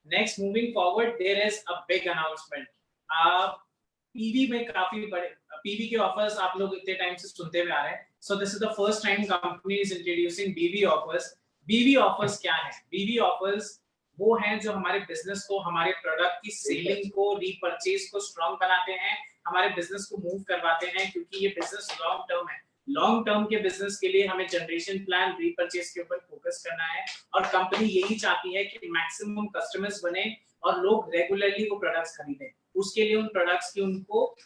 Next, moving forward, there is a big announcement. PV में काफी बड़े PV के ऑफर्स आप लोग इतने टाइम से सुनते हुए आ रहे हैं. So this is the first time company is introducing BV offers. BV offers क्या है? BV offers वो हैं जो हमारे बिजनेस को, हमारे प्रोडक्ट की सेलिंग को, रीपरचेज को स्ट्रॉन्ग बनाते हैं, हमारे बिजनेस को मूव करवाते हैं, क्योंकि ये बिजनेस लॉन्ग टर्म है. लॉन्ग टर्म के बिजनेस के लिए हमें जनरेशन प्लान, रीपरचेज के ऊपर फोकस करना है और कंपनी यही चाहती है कि मैक्सिमम कस्टमर्स बने और लोग रेगुलरली वो प्रोडक्ट्स खरीदें. उसके लिए उन प्रोडक्ट्स की उनको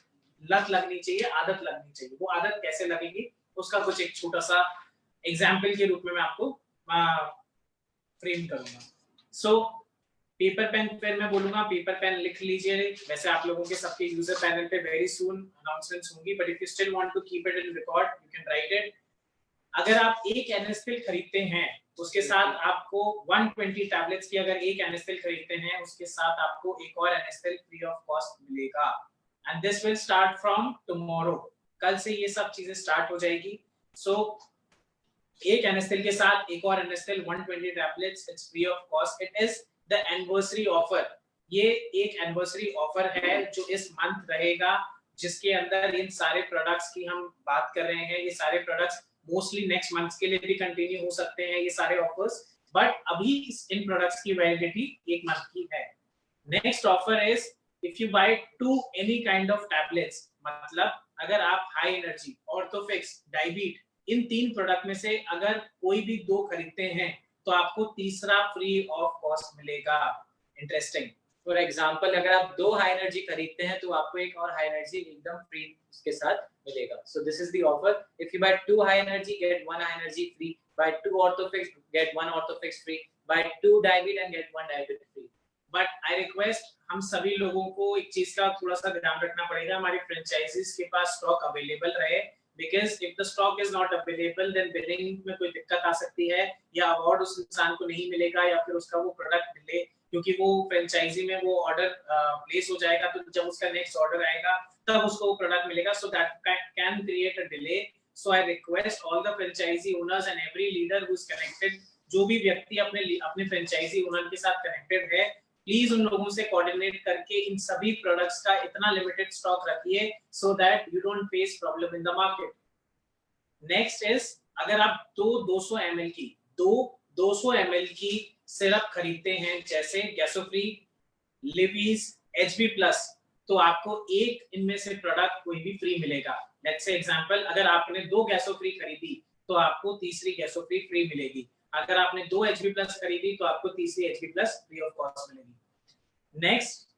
लत लगनी चाहिए, आदत लगनी चाहिए. वो आदत कैसे लगेगी उसका कुछ एक छोटा सा एग्जांपल के रूप में मैं आपको फ्रेम करूंगा. सो पेपर पेन फिर मैं बोलूंगा, पेपर पेन लिख लीजिए. वैसे आप लोगों के सबके यूजर पैनल पे वेरी सून अनाउंसमेंट्स होंगी, but if you still want to keep it in record you can write it. अगर आप एक एनएसएल खरीदते हैं उसके साथ आपको 120 टैबलेट्स की अगर एक एनएसएल खरीदते हैं उसके साथ आपको एक और एनएसएल फ्री ऑफ कॉस्ट मिलेगा. And this will start from tomorrow. कल से ये सब चीजें स्टार्ट हो जाएगी. सो एक एनएसएल के साथ एक और NSL 120 tablets, it's free of cost. It is the anniversary offer. ये एक एनिवर्सरी ऑफर है जो इस मंथ रहेगा, जिसके अंदर इन सारे प्रोडक्ट्स की हम बात कर रहे हैं. ये सारे प्रोडक्ट्स मोस्टली नेक्स्ट मंथ के लिए भी कंटिन्यू हो सकते हैं ये सारे ऑफर्स, बट अभी इन प्रोडक्ट्स की वैलिडिटी एक मंथ की है. Next offer is if you buy 2 any kind of tablets, मतलब अगर आप हाई एनर्जी, ऑर्थोफिक्स, डायबीट, इन 3 प्रोडक्ट में से अगर कोई भी 2 खरीदते हैं तो आपको तीसरा फ्री ऑफ कॉस्ट मिलेगा. इंटरेस्टिंग. फॉर एग्जांपल अगर आप 2 हाई एनर्जी खरीदते हैं तो आपको एक और हाई एनर्जी एकदम फ्री उसके साथ मिलेगा. So this is the offer. If you buy 2 high energy get 1 high energy free, buy 2 Orthofix get 1 Orthofix free, buy 2 Diabit and get 1 Diabit free. But I request हम सभी लोगों को एक चीज का थोड़ा सा ध्यान रखना पड़ेगा, हमारे फ्रेंचाइजीज के पास स्टॉक अवेलेबल रहे, because if the stock is not available then billing में कोई दिक्कत आ सकती है, या अवार्ड उस इंसान को नहीं मिलेगा, या फिर उसका वो प्रोडक्ट डिले, क्योंकि वो फ्रेंचाइजी में वो ऑर्डर प्लेस हो जाएगा, तो जब उसका नेक्स्ट ऑर्डर आएगा तब उसको वो प्रोडक्ट मिलेगा, so that can create a delay. So I request all the franchisee owners and every leader who is connected, जो भी व्यक्ति अपने फ्रेंचाइजी ओनर के साथ कनेक्टेड है, प्लीज उन लोगों से कोऑर्डिनेट करके इन सभी प्रोडक्ट्स का इतना लिमिटेड स्टॉक रखिए so that you don't face problem in the market. Next is, अगर आप 200 ml की 200 ml की सिरप खरीदते हैं, जैसे गैसोफ्री, लिवीज, एचबी प्लस, तो आपको एक इनमें से प्रोडक्ट कोई भी फ्री मिलेगा. लेट्स से एग्जांपल, अगर आपने 2 गैसोफ्री खरीदी तो आपको तीसरी गैसोफ्री फ्री मिलेगी. अगर आपने 2 एचबी प्लस खरीदी तो आपको तीसरी HB plus free of cost मिलेगी. नेक्स्ट,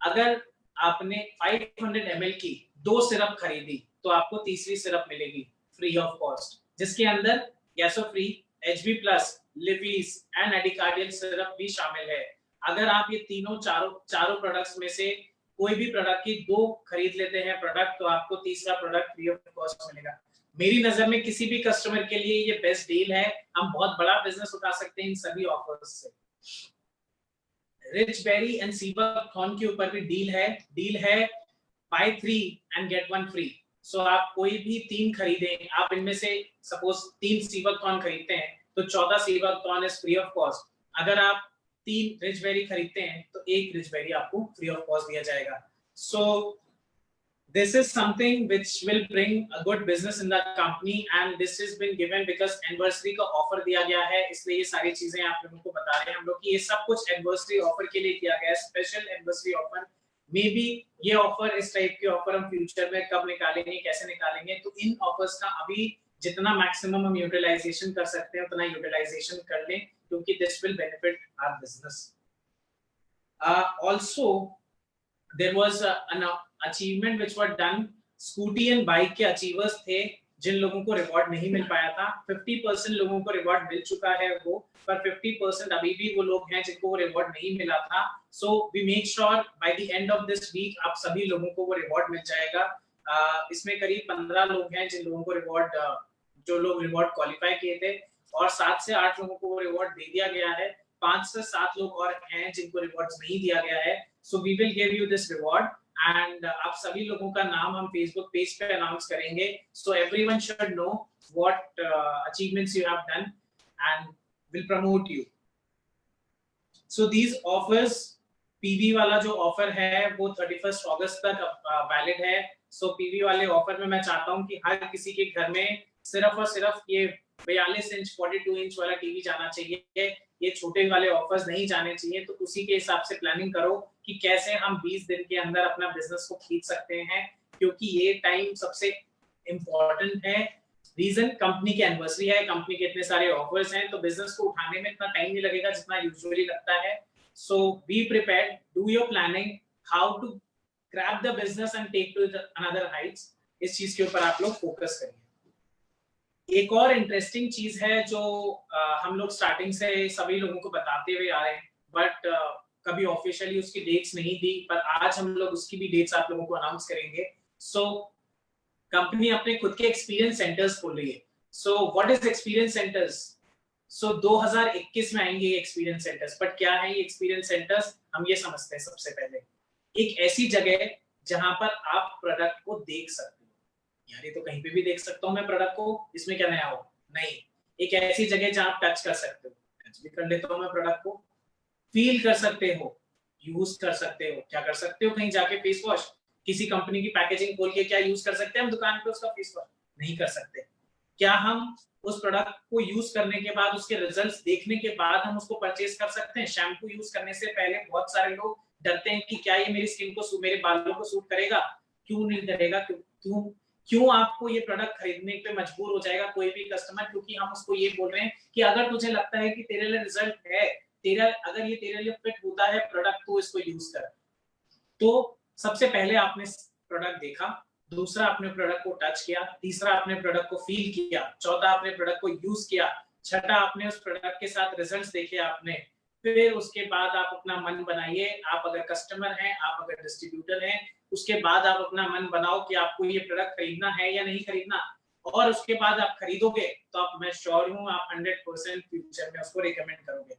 अगर आपने 500 ml की 2 सिरप खरीदी तो आपको तीसरी सिरप मिलेगी फ्री ऑफ कॉस्ट, जिसके अंदर Gasofree, HB plus, Livis and Adicardial syrup भी शामिल है. अगर आप ये चारों प्रोडक्ट्स में से कोई भी प्रोडक्ट की 2 खरीद लेते हैं प्रोडक्ट, तो आपको तीसरा प्रोडक्ट फ्री ऑफ कॉस्ट मिलेगा. मेरी नजर में किसी भी कस्टमर के लिए ये बेस्ट डील है. हम बहुत बड़ा बिजनेस उठा सकते हैं इन सभी ऑफर्स से. रिच बेरी एंड सीबकथॉर्न के ऊपर भी डील है बाय 3 एंड गेट 1 फ्री. सो आप कोई भी 3 खरीदें, आप इनमें से सपोज 3 सीबकथॉर्न खरीदते हैं तो 14 sea buckthorn is free of cost. अगर आप 3 रिच बेरी खरीदते हैं तो 1 रिच बेरी आपको फ्री ऑफ कॉस्ट दिया जाएगा. सो this is something which will bring a good business in the company, and this has been given because anniversary का offer दिया गया है, इसलिए ये सारी चीजें आप लोगों को बता रहे हैं हम लोग कि ये सब कुछ anniversary offer के लिए किया गया है, special anniversary offer. May be ये ऑफर, इस टाइप के ऑफर हम फ्यूचर में कब निकालेंगे, कैसे निकालेंगे, तो इन ऑफर्स का अभी जितना मैक्सिमम हम यूटिलाइजेशन कर सकते हैं उतना यूटिलाइजेशन कर लें, क्योंकि this will benefit our business. Also there was an achievement which were done. Scooty and bike के अचीवर्स थे जिन लोगों को रिवॉर्ड नहीं मिल पाया था. 50% लोगों को रिवॉर्ड मिल चुका है वो, पर 50% अभी भी वो लोग हैं जिनको वो रिवॉर्ड नहीं मिला था. So we make sure by the end of this week आप सभी लोगों को वो रिवॉर्ड मिल जाएगा. इसमें करीब 15 लोग हैं जिन लोगों को रिवॉर्ड, जो लोग रिवॉर्ड क्वालिफाई किए थे, और 7 से 8 लोगों को वो रिवॉर्ड दे दिया गया है. 5 से 7 लोग और हैं जिनको रिवॉर्ड्स नहीं दिया गया है. So we will give you this reward, and आप सभी लोगों का नाम हम फेसबुक पेज पे अनाउंस करेंगे. So everyone should know what achievements you have done and will promote you. So these offers, PV वाला जो ऑफर है वो 31 अगस्त तक वैलिड है. सो पीवी वाले ऑफर में मैं चाहता हूं कि हर किसी के घर में सिर्फ और सिर्फ ये 42 इंच 42 इंच वाला टीवी जाना चाहिए. ये छोटे वाले ऑफर्स नहीं जाने चाहिए. तो उसी के हिसाब से प्लानिंग करो कि कैसे हम 20 दिन के अंदर अपना बिजनेस को खींच सकते हैं, क्योंकि ये टाइम सबसे इम्पोर्टेंट है. रीजन, कंपनी की एनिवर्सरी है, कंपनी के इतने सारे ऑफर्स हैं, तो बिजनेस को उठाने में इतना टाइम नहीं लगेगा जितना यूजुअली लगता है. So be prepared, do your planning, how to grab the business and take to another heights. इस चीज के ऊपर आप लोग फोकस करिए. एक और इंटरेस्टिंग चीज है जो हम लोग स्टार्टिंग से सभी लोगों को बताते हुए आ रहे हैं, बट कभी ऑफिशियली उसकी डेट्स नहीं दी, पर आज हम लोग उसकी भी डेट्स आप लोगों को अनाउंस करेंगे. सो कंपनी अपने खुद के एक्सपीरियंस सेंटर्स खोल रही है. So what is experience centres? So 2021 में आएंगे ये एक्सपीरियंस सेंटर्स. बट क्या है ये एक्सपीरियंस सेंटर्स, हम ये समझते हैं. सबसे पहले एक ऐसी जगह जहां पर आप प्रोडक्ट को देख सकते हो. यार ये तो कहीं पे भी देख सकता हूं मैं प्रोडक्ट को, इसमें क्या नया हो? नहीं. एक ऐसी जगह जहां आप टच कर सकते हो. टच भी कर लेता हूं मैं प्रोडक्ट को, फील कर सकते हो, यूज कर सकते हो. क्या कर सकते हो? कहीं जाके फेस वॉश, किसी कंपनी की पैकेजिंग खोल के क्या यूज कर सकते हैं हम दुकान पे उसका फेस वॉश? नहीं कर सकते. क्या हम उस प्रोडक्ट को यूज करने के बाद, उसके रिजल्ट्स देखने के बाद हम उसको परचेज कर सकते हैं? शैम्पू यूज करने से पहले बहुत सारे लोग डरते हैं कि क्या ये मेरी स्किन को, मेरे बालों को सूट करेगा? क्यों नहीं करेगा? क्यों आपको ये प्रोडक्ट खरीदने पे मजबूर हो जाएगा कोई भी कस्टमर? क्योंकि हम उसको ये बोल रहे हैं कि अगर तुझे लगता है कि तेरे लिए रिजल्ट है, अगर ये तेरे लिए फिट होता है प्रोडक्ट, तो इसको यूज कर. तो सबसे पहले आपने प्रोडक्ट देखा, दूसरा आपने प्रोडक्ट को टच किया, तीसरा आपने प्रोडक्ट को फील किया, चौथा आपने प्रोडक्ट को यूज किया, छठा आपने उस प्रोडक्ट के साथ रिजल्ट्स देखे आपने, फिर उसके बाद आप अपना मन बनाइए, आप अगर कस्टमर हैं, आप अगर डिस्ट्रीब्यूटर हैं, उसके बाद आप अपना मन बनाओ कि आपको ये प्रोडक्ट खरीदना है या नहीं खरीदना, और उसके बाद आप खरीदोगे तो आप, मैं श्योर हूँ, आप 100% फ्यूचर में उसको रिकमेंड करोगे।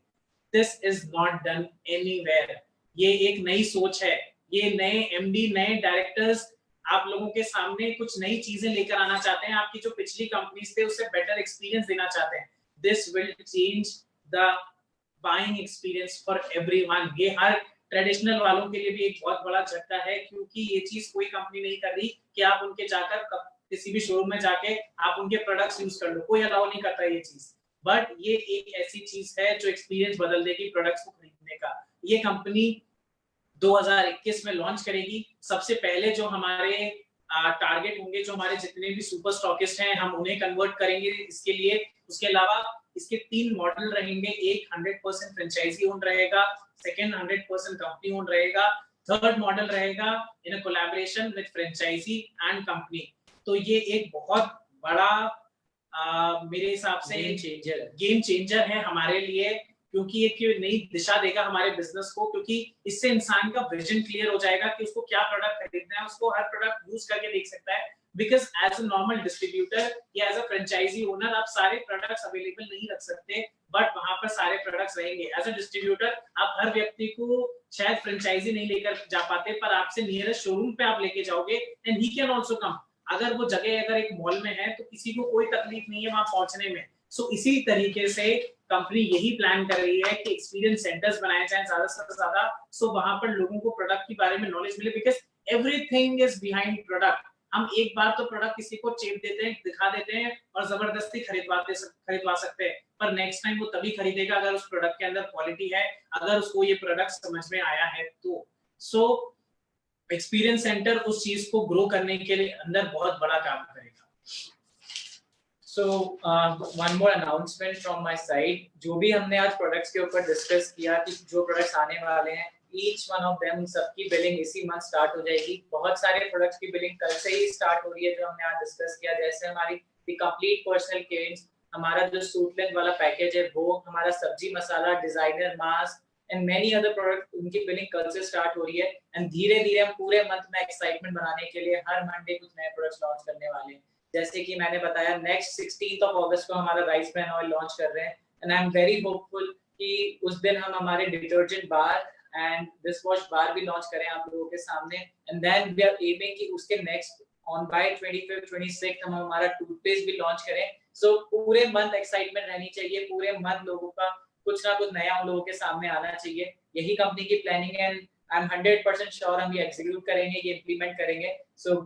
This is not done anywhere. ये एक नई सोच है, ये नए एमडी, नए डायरेक्टर्स आप लोगों के सामने कुछ नई चीजें लेकर आना चाहते हैं, आपकी जो पिछली कंपनीज थे उससे बेटर एक्सपीरियंस देना चाहते हैं। This will change the buying experience for everyone. ये हर ट्रेडिशनल वालों के लिए भी एक बहुत बड़ा झटका है, क्योंकि ये चीज कोई कंपनी नहीं कर रही कि आप उनके जाकर किसी भी शोरूम में जाके आप उनके प्रोडक्ट्स यूज कर लो, कोई अलाउ नहीं करता ये चीज। बट ये एक ऐसी चीज है जो एक्सपीरियंस बदल देगी प्रोडक्ट्स को खरीदने का। ये कंपनी 2021 में लॉन्च करेगी। सबसे पहले जो हमारे टारगेट होंगे, जो हमारे जितने भी सुपर स्टॉकिस्ट हैं, हम उन्हें कन्वर्ट करेंगे इसके लिए। उसके अलावा इसके 3 मॉडल रहेंगे, एक 100% फ्रेंचाइजी ओन रहेगा, सेकंड 100% कंपनी ओन रहेगा, थर्ड मॉडल रहेगा in a collaboration with franchisee and company. तो ये एक बहुत बड़ा मेरे हिसाब से गेम चेंजर है हमारे लिए, क्योंकि एक नई दिशा देगा हमारे बिजनेस को, क्योंकि इससे इंसान का विजन क्लियर हो जाएगा कि उसको क्या प्रोडक्ट खरीदना है, उसको हर प्रोडक्ट यूज करके देख सकता है। Because as a normal distributor या एज अ फ्रेंचाइजी ओनर आप सारे प्रोडक्ट्स अवेलेबल नहीं रख सकते, बट वहां पर सारे प्रोडक्ट्स रहेंगे। एज अ डिस्ट्रीब्यूटर आप हर व्यक्ति को शायद फ्रेंचाइजी नहीं लेकर जा पाते, पर आपसे नियरेस्ट शोरूम पे आप लेके जाओगे and he can also come. अगर वो जगह अगर एक मॉल में है तो किसी को कोई तकलीफ नहीं है वहां पहुंचने में। सो इसी तरीके से कंपनी यही प्लान कर रही है कि एक्सपीरियंस सेंटर्स बनाए जाएं ज्यादा से ज्यादा, सो वहां पर लोगों को प्रोडक्ट के बारे में नॉलेज मिले, because everything is behind product. हम एक बार तो प्रोडक्ट किसी को चेप देते हैं, दिखा देते हैं और जबरदस्ती खरीदवा सकते हैं, पर नेक्स्ट टाइम वो तभी खरीदेगा अगर उस प्रोडक्ट के अंदर क्वालिटी है, अगर उसको ये प्रोडक्ट समझ में आया है तो। सो एक्सपीरियंस सेंटर उस चीज को ग्रो करने के लिए अंदर बहुत बड़ा काम करेगा। So one more announcement from my side, जो भी हमने आज प्रोडक्ट्स के ऊपर डिस्कस किया कि जो प्रोडक्ट्स आने वाले हैं, each one of them सबकी बिलिंग इसी मंथ स्टार्ट हो जाएगी। बहुत सारे प्रोडक्ट्स की बिलिंग कल से ही स्टार्ट हो रही है जो हमने आज डिस्कस किया, जैसे हमारी द कंप्लीट पर्सनल केयर, हमारा जो सूट लेंथ वाला पैकेज है वो, हमारा सब्जी मसाला, designer mask and many other product, उनकी बिलिंग कल से स्टार्ट हो रही है। एंड धीरे धीरे हम पूरे मंथ में एक्साइटमेंट बनाने के लिए हर मंडे कुछ नए प्रोडक्ट्स लॉन्च करने वाले हैं। जैसे कि मैंने बताया, नेक्स्ट 16th ऑफ अगस्त को हमारा राइस ब्रान ऑयल लॉन्च कर रहे हैं, and I am very hopeful कि उस दिन हम हमारे detergent bar and dish wash bar भी लॉन्च करें आप लोगों के सामने। And then we are aiming कि उसके next on by 25th 26th हम हमारा टूथपेस्ट भी लॉन्च करें। सो पूरे मंथ एक्साइटमेंट रहनी चाहिए, पूरे मंथ लोगों का कुछ ना कुछ नया उन लोगों के सामने आना चाहिए। यही कंपनी की प्लानिंग है, एंड आई एम 100% श्योर हम ये एग्जीक्यूट करेंगे, ये इंप्लीमेंट करेंगे। सो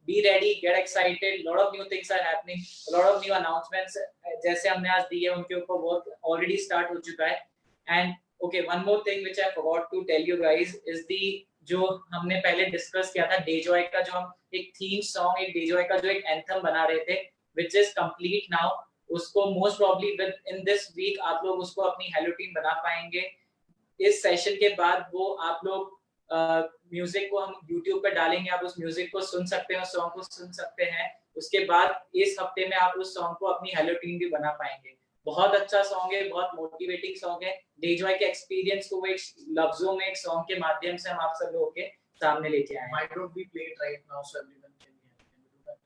be ready, get excited, lot of new things are happening, a lot of new announcements जैसे हमने आज दी है उनके ऊपर वर्क already start हो चुका है। And okay, one more thing which I forgot to tell you guys is the, जो हमने पहले डिस्कस किया था डेजॉय का, जो हम एक थीम सॉन्ग, एक डेजॉय का जो एक एंथम बना रहे थे which is complete now, उसको most probably in this week आप लोग उसको अपनी हेलो टीम बना पाएंगे। इस सेशन के बाद वो आप लोग म्यूजिक को हम YouTube पे डालेंगे, आप उस म्यूजिक को सुन सकते हैं, उस सॉन्ग को सुन सकते हैं। उसके बाद इस हफ्ते में आप उस सॉन्ग को अपनी हेलो टीम भी बना पाएंगे। बहुत अच्छा सॉन्ग है, बहुत मोटिवेटिंग सॉन्ग है। डेजॉय के एक्सपीरियंस को वो एक लफ्जों में, एक सॉन्ग के माध्यम से हम आप सब लोगों के सामने लेके आए हैं। Why don't we play it right now so everyone can hear? Can we do that?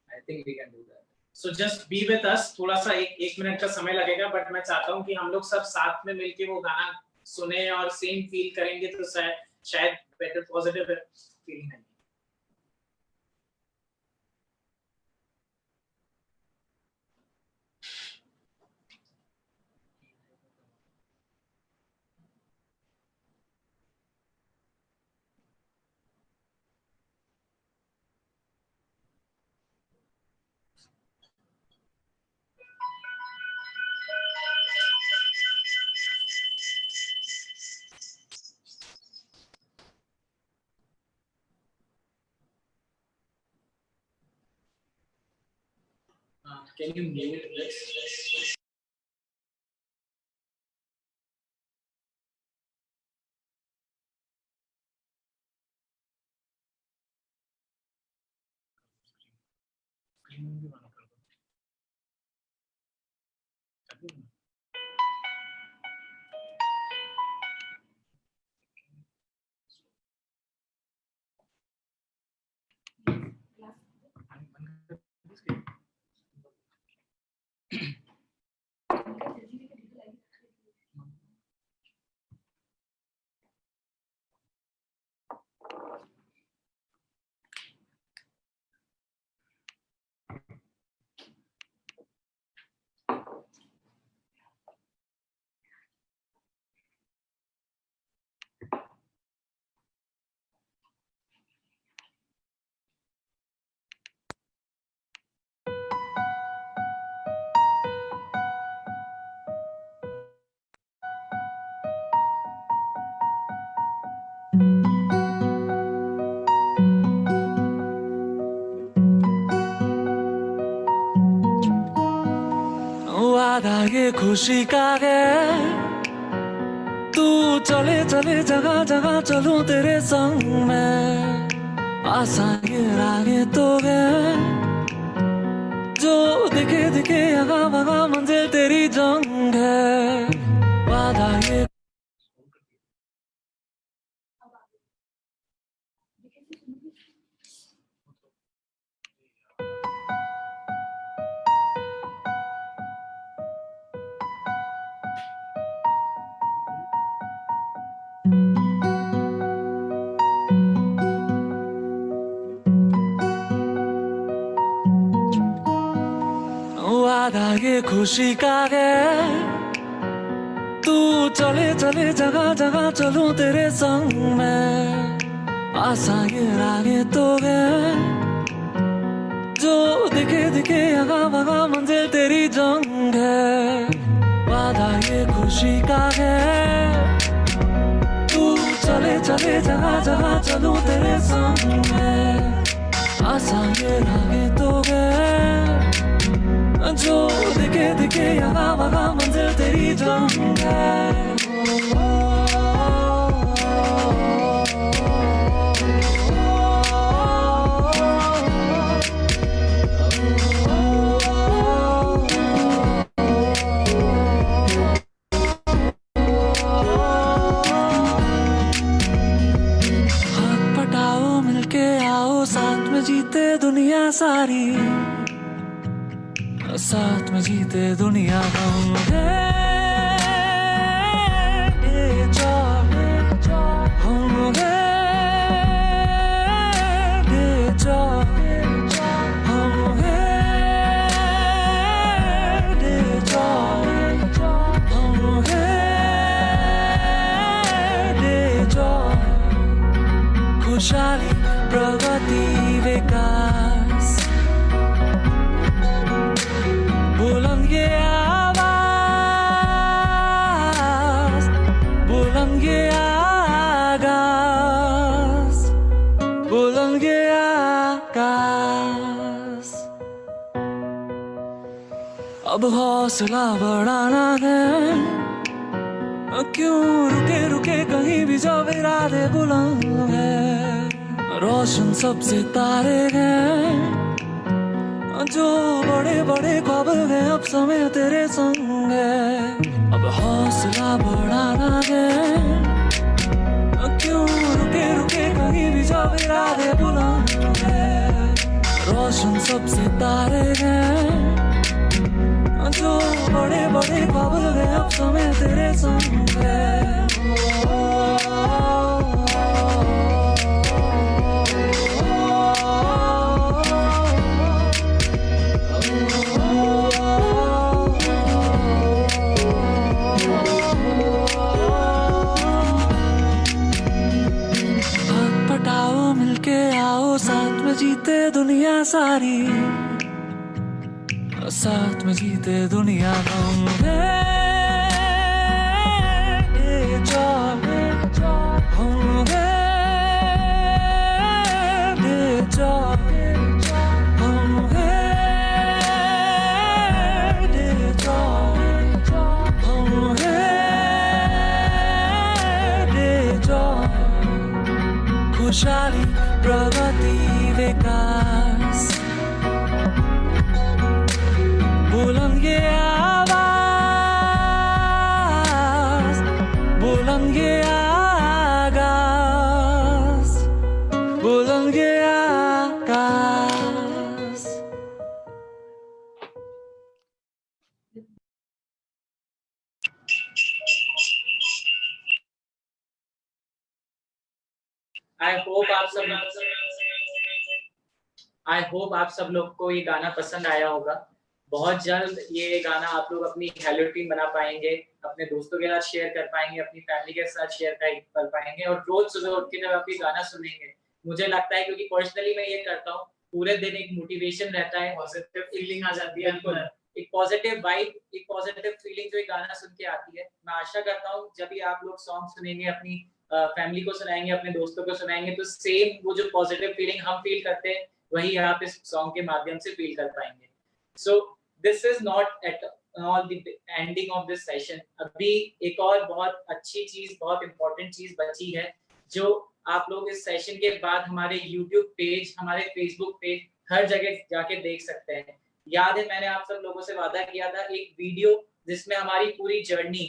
I think we can do that. So just be with us, थोड़ा सा एक मिनट का समय लगेगा, बट मैं चाहता हूँ कि हम लोग सब साथ में मिलके वो गाना सुने और सेम फील करेंगे, तो शायद बेटर पॉजिटिव फीलिंग है। Can you mute this? खुशी का है तू चले चले जगह जगह चलूं तेरे संग में आसान ये रागे तो है जो दिखे दिखे अगा बगा मंजिल तेरी जंग है वादा ये वादा ये खुशी का है तू चले चले जगह जगह चलूं तेरे संग में आसान ये रागे तो है जो दिखे दिखे अगा बगा मंजिल तेरी जंग है वादा ये खुशी का है तू चले चले जगह जगह चलूं तेरे संग में आसान ये रागे तो है जो दिखे दिखे यहाँ वहाँ मंजिल तेरी जंग है हाथ पटाओ मिलके आओ साथ में जीते दुनिया सारी साथ में जीते दुनिया हम खुशहाली प्रगति विकास बुलंद ये आवाज बुलंद ये आगाज बुलंद ये आकाश अब हौसला बढ़ाना है क्यों रुके रुके कहीं भी जब इरादे बुलंद है रोशन सब सितारे हैं जो बड़े बड़े ख्वाब है अब समय तेरे संग है अब हौसला बढ़ाना है क्यों रुके रुके कहीं भी जब इरादे बुलंद है रोशन सब सितारे हैं जो बड़े बड़े ख्वाब है अब समय तेरे संग है हाथ पटाओ मिलके आओ साथ में जीते दुनिया सारी साथ में जीते दुनिया हम खुशहाली प्रगति विकास बुलंद ये आवाज बुलंद ये आगाज बुलंद ये आकाश आई होप आप सब लोग को ये गाना पसंद आया होगा। बहुत जल्द ये गाना आप लोग अपनी हेलो टीम बना पाएंगे, अपने दोस्तों के साथ शेयर कर पाएंगे, अपनी फैमिली के साथ शेयर कर पाएंगे और रोज सुबह उठ के जब आप ये गाना सुनेंगे, मुझे लगता है क्योंकि पर्सनली मैं ये करता हूँ, पूरे दिन एक मोटिवेशन रहता है, पॉजिटिव फीलिंग आ जाती है, एक पॉजिटिव वाइब, एक पॉजिटिव फीलिंग जो एक गाना सुन के आती है। मैं आशा करता हूँ जब भी आप लोग सॉन्ग सुनेंगे, अपनी फैमिली को सुनाएंगे, अपने दोस्तों को सुनाएंगे, तो सेम वो जो पॉजिटिव फीलिंग हम फील करते हैं वही आप इस सॉन्ग के माध्यम से फील कर पाएंगे। सो this is not at on the ending of this session. अभी एक और बहुत अच्छी चीज, बहुत important चीज बची है जो आप लोग इस सेशन के बाद हमारे YouTube पेज, हमारे Facebook पेज, हर जगह जाके देख सकते हैं। याद है मैंने आप सब लोगों से वादा किया था एक वीडियो जिसमें हमारी पूरी जर्नी,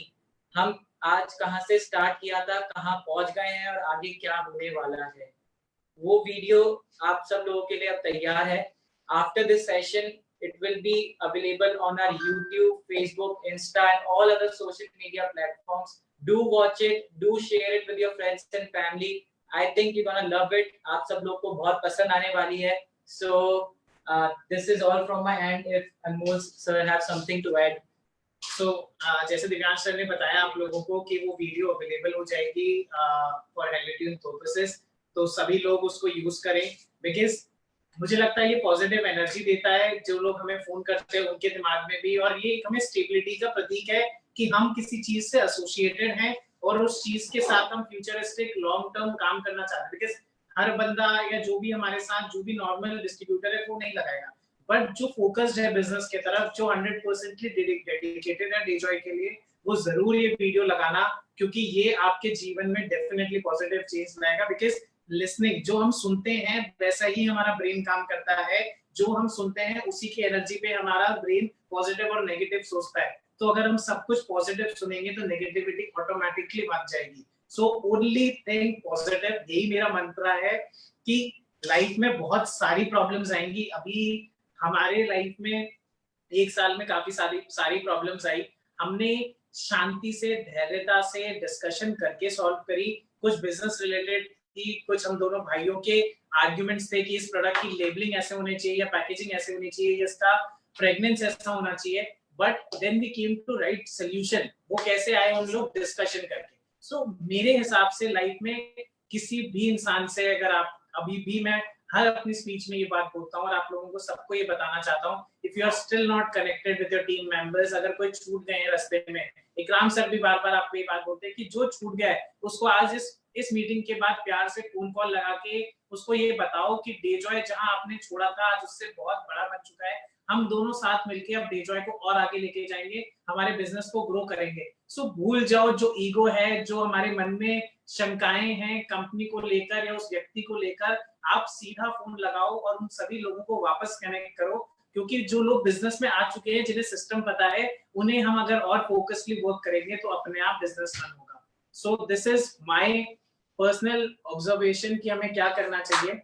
हम आज कहां से स्टार्ट किया था, कहां पहुंच गए हैं और आगे क्या होने वाला है, वो वीडियो आप सब लोगों के लिए अब तैयार है। After this session it will be available on our YouTube, Facebook, Insta and all other social media platforms. Do watch it, do share it with your friends and family. I think you're gonna love it. आप सब लोग को बहुत पसंद आने वाली है। So this is all from my end. If Anmol sir have something to add. So जैसे दिव्यांश सर ने बताया आप लोगों को कि वो वीडियो अवेलेबल हो जाएगी for entertainment purposes, तो सभी लोग उसको यूज करें because मुझे लगता है ये पॉजिटिव एनर्जी देता है, जो लोग हमें फोन करते हैं उनके दिमाग में भी, और ये हमें स्टेबिलिटी का प्रतीक है कि हम किसी चीज से एसोसिएटेड हैं और उस चीज के साथ हम फ्यूचरिस्टिक लॉन्ग टर्म काम करना चाहते हैं। बिकॉज हर बंदा या जो भी हमारे साथ जो भी नॉर्मल डिस्ट्रीब्यूटर है वो नहीं लगाएगा, बट जो फोकस्ड है बिजनेस के तरफ, जो 100% डेडिकेटेड है डेजॉय के लिए, वो जरूर ये वीडियो लगाना, क्योंकि ये आपके जीवन में डेफिनेटली पॉजिटिव चेंज लाएगा। बिकॉज लिसनिंग, जो हम सुनते हैं वैसा ही हमारा ब्रेन काम करता है, जो हम सुनते हैं उसी की एनर्जी पे हमारा ब्रेन पॉजिटिव और नेगेटिव सोचता है। तो अगर हम सब कुछ पॉजिटिव सुनेंगे तो नेगेटिविटी ऑटोमेटिकली भाग जाएगी। सो ओनली थिंक पॉजिटिव, यही मेरा मंत्र है कि लाइफ में बहुत सारी प्रॉब्लम्स आएंगी। अभी हमारे लाइफ में एक साल में काफी सारी प्रॉब्लम्स आई, हमने शांति से, धैर्यता से डिस्कशन करके सॉल्व करी। कुछ बिजनेस रिलेटेड थी, कुछ हम दोनों भाइयों के आर्ग्यूमेंट्स थे कि इस प्रोडक्ट की लेबलिंग ऐसे होनी चाहिए या पैकेजिंग ऐसे होनी चाहिए या इसका फ्रेग्रेंस ऐसा होना चाहिए, but then we came to right solution. वो कैसे आए, हम लोग डिस्कशन करके। सो मेरे हिसाब से लाइफ में किसी भी इंसान से, अगर आप अभी भी, मैं हर अपनी स्पीच में ये बात बोलता हूँ और आप लोगों को सबको ये बताना चाहता हूँ, if you are still not connected with your team members, अगर कोई छूट गए हैं रास्ते में, इकराम सर भी बार बार आपको ये बात बोलते हैं कि जो छूट गया है उसको आज इस मीटिंग के बाद प्यार से फोन कॉल लगा के उसको ये बताओ कि डेजॉय जहां आपने छोड़ा था आज उससे बहुत बड़ा बन चुका है। हम दोनों साथ मिलके अब डेजॉय को और आगे लेके जाएंगे, हमारे बिजनेस को ग्रो करेंगे। सो भूल जाओ जो ईगो है, जो हमारे मन में शंकाएं हैं कंपनी को लेकर या उस व्यक्ति को लेकर, आप सीधा फोन लगाओ और उन सभी लोगों को वापस कनेक्ट करो, क्योंकि जो लोग बिजनेस में आ चुके हैं, जिन्हें सिस्टम पता है, उन्हें हम अगर और फोकसली वर्क करेंगे तो अपने आप बिजनेस रन होगा। So this is my personal observation कि हमें क्या करना चाहिए।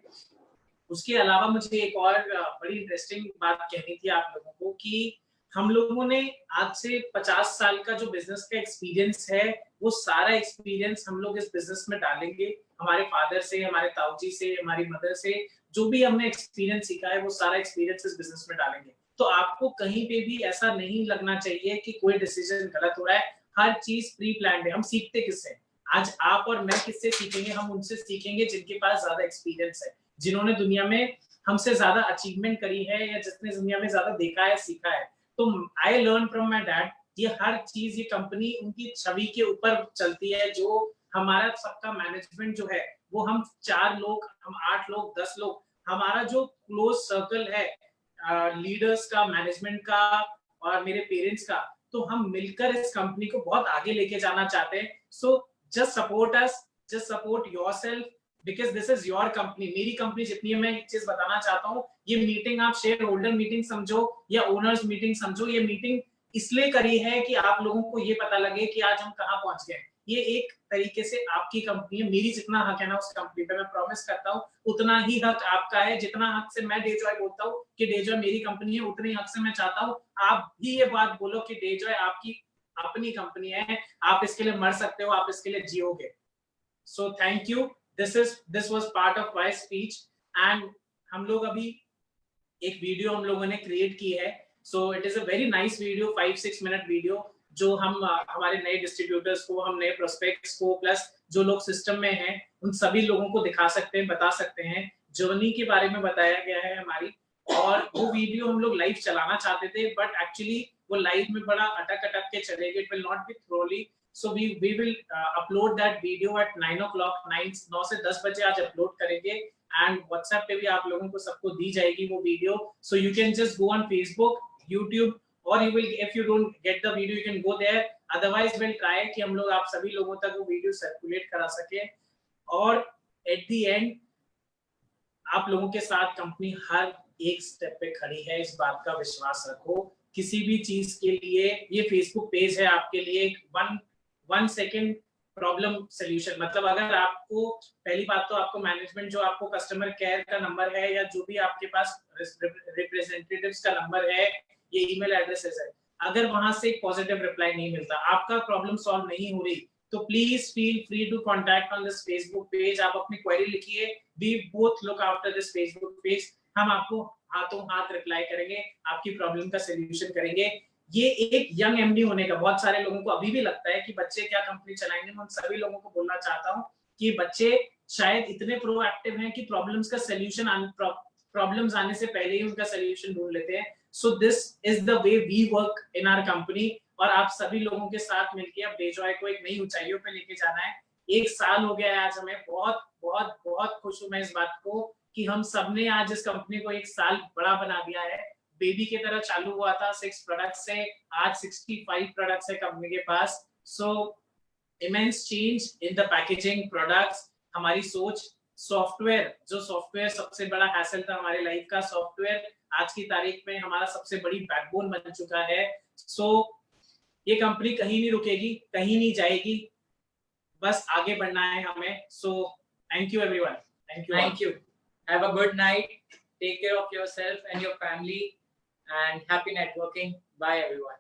उसके अलावा मुझे एक और बड़ी इंटरेस्टिंग बात कहनी थी आप लोगों को कि हम लोगों ने आज से 50 साल का जो बिजनेस का एक्सपीरियंस है, वो सारा एक्सपीरियंस हम लोग इस बिजनेस में डालेंगे। हमारे फादर से, हमारे ताऊजी से, हमारी मदर से जो भी हमने एक्सपीरियंस सीखा है, वो सारा एक्सपीरियंस इस बिजनेस में डालेंगे। तो आपको कहीं पे भी ऐसा नहीं लगना चाहिए कि कोई डिसीजन गलत हो रहा है। हर चीज प्री प्लान्ड है। हम सीखते किससे? आज आप और मैं किससे सीखेंगे? हम उनसे सीखेंगे जिनके पास ज्यादा एक्सपीरियंस है, जिन्होंने दुनिया में हमसे ज्यादा अचीवमेंट करी है या जिसने दुनिया में ज्यादा देखा है, सीखा है। तो I learn from my dad. ये हर चीज, ये कंपनी उनकी छवि के ऊपर चलती है। जो हमारा सबका मैनेजमेंट जो है, वो हम 4 लोग, हम 8 लोग, 10 लोग, हमारा जो क्लोज सर्कल है लीडर्स का, मैनेजमेंट का और मेरे पेरेंट्स का, तो हम मिलकर इस कंपनी को बहुत आगे लेके जाना चाहते हैं। So just support us, just support yourself, because this is your company. मेरी कंपनी जितनी है, मैं एक चीज बताना चाहता हूँ, ये मीटिंग आप शेयर होल्डर मीटिंग समझो या ओनर्स मीटिंग समझो, ये मीटिंग इसलिए करी है कि आप लोगों को ये पता लगे कि आज हम कहाँ पहुंच गए। ये एक तरीके से आपकी कंपनी है। मेरी जितना हक है ना उस कंपनी पे, मैं प्रॉमिस करता हूँ उतना ही हक आपका है। जितना हक से मैं डेजॉय बोलता हूँ कि डेजॉय मेरी कंपनी है, उतने हक से मैं चाहता हूँ आप भी ये बात बोलो कि डेजॉय आपकी अपनी कंपनी है। आप इसके लिए मर सकते हो, आप इसके लिए जियोगे। So thank you. This was part of my speech and हम लोग अभी एक वीडियो हम लोगों ने क्रिएट की है। So it is a very nice video, 5-6 minute video, जो हम हमारे नए डिस्ट्रीब्यूटर्स को, हम नए प्रोस्पेक्ट्स को, प्लस जो लोग सिस्टम में हैं, उन सभी लोगों को दिखा सकते हैं, बता सकते हैं। जर्नी के बारे में बताया गया है हमारी, और वो वीडियो हम लोग लाइव चलाना चाहते थे, बट एक्चुअली वो लाइव में बड़ा अटक के चलेगा। It will not B thoroughly. So we will upload that video at 9 o'clock, 9 से 10 बजे आज अपलोड करेंगे, and WhatsApp पे भी आप लोगों को सबको दी जाएगी वो video. So you can just go on Facebook, YouTube और you will, if you don't get the video, you can go there. Otherwise we'll try कि हम लोग आप सभी लोगों तक वो वीडियो सर्कुलेट करा सके, और at the end आप लोगों के साथ कंपनी हर एक स्टेप पे खड़ी है, इस बात का विश्वास रखो। किसी भी चीज के लिए ये फेसबुक पेज है आपके लिए एक 1 सेकेंड प्रॉब्लम सोल्यूशन। मतलब अगर आपको, पहली बात तो आपको मैनेजमेंट जो आपको कस्टमर केयर का नंबर है या जो भी आपके पास रिप्रेजेंटेटिव्स का नंबर है, ये ईमेल एड्रेसेस है, अगर वहां से एक पॉजिटिव रिप्लाई नहीं मिलता, आपका प्रॉब्लम सॉल्व नहीं हो रही, तो please feel free to contact on this Facebook page. आप अपनी क्वेरी लिखिए, we both look after this Facebook page, हम आपको हाथों हाथ रिप्लाई करेंगे, आपकी प्रॉब्लम का सोल्यूशन करेंगे। ये एक यंग एमडी होने का, बहुत सारे लोगों को अभी भी लगता है कि बच्चे क्या कंपनी चलाएंगे। मैं उन सभी लोगों को बोलना चाहता हूँ कि बच्चे शायद इतने प्रोएक्टिव हैं कि प्रॉब्लम्स का सोल्यूशन, प्रॉब्लम्स आने से पहले ही उनका सोल्यूशन ढूंढ लेते हैं। So this is the way we work in our company, और आप सभी लोगों के साथ मिलकर अब डेजॉय को एक नई ऊंचाइयों पे लेके जाना है। 1 साल हो गया है आज हमें, बहुत बहुत बहुत खुश हूं मैं इस बात को कि हम सबने आज इस कंपनी को 1 साल बड़ा बना दिया है। बेबी की तरह चालू हुआ था 6 प्रोडक्ट्स से, आज 65 प्रोडक्ट्स है कंपनी के पास। So immense change in the packaging, products, हमारी सोच, सॉफ्टवेयर, जो सॉफ्टवेयर सबसे बड़ा हैसल था हमारे लाइफ का, सॉफ्टवेयर आज की तारीख में हमारा सबसे बड़ी बैकबोन बन चुका है। सो ये कंपनी कहीं नहीं रुकेगी, कहीं नहीं जाएगी, बस आगे बढ़ना है हमें। So thank you everyone, thank you, have a good night, take care of yourself and your family, and happy networking. Bye everyone.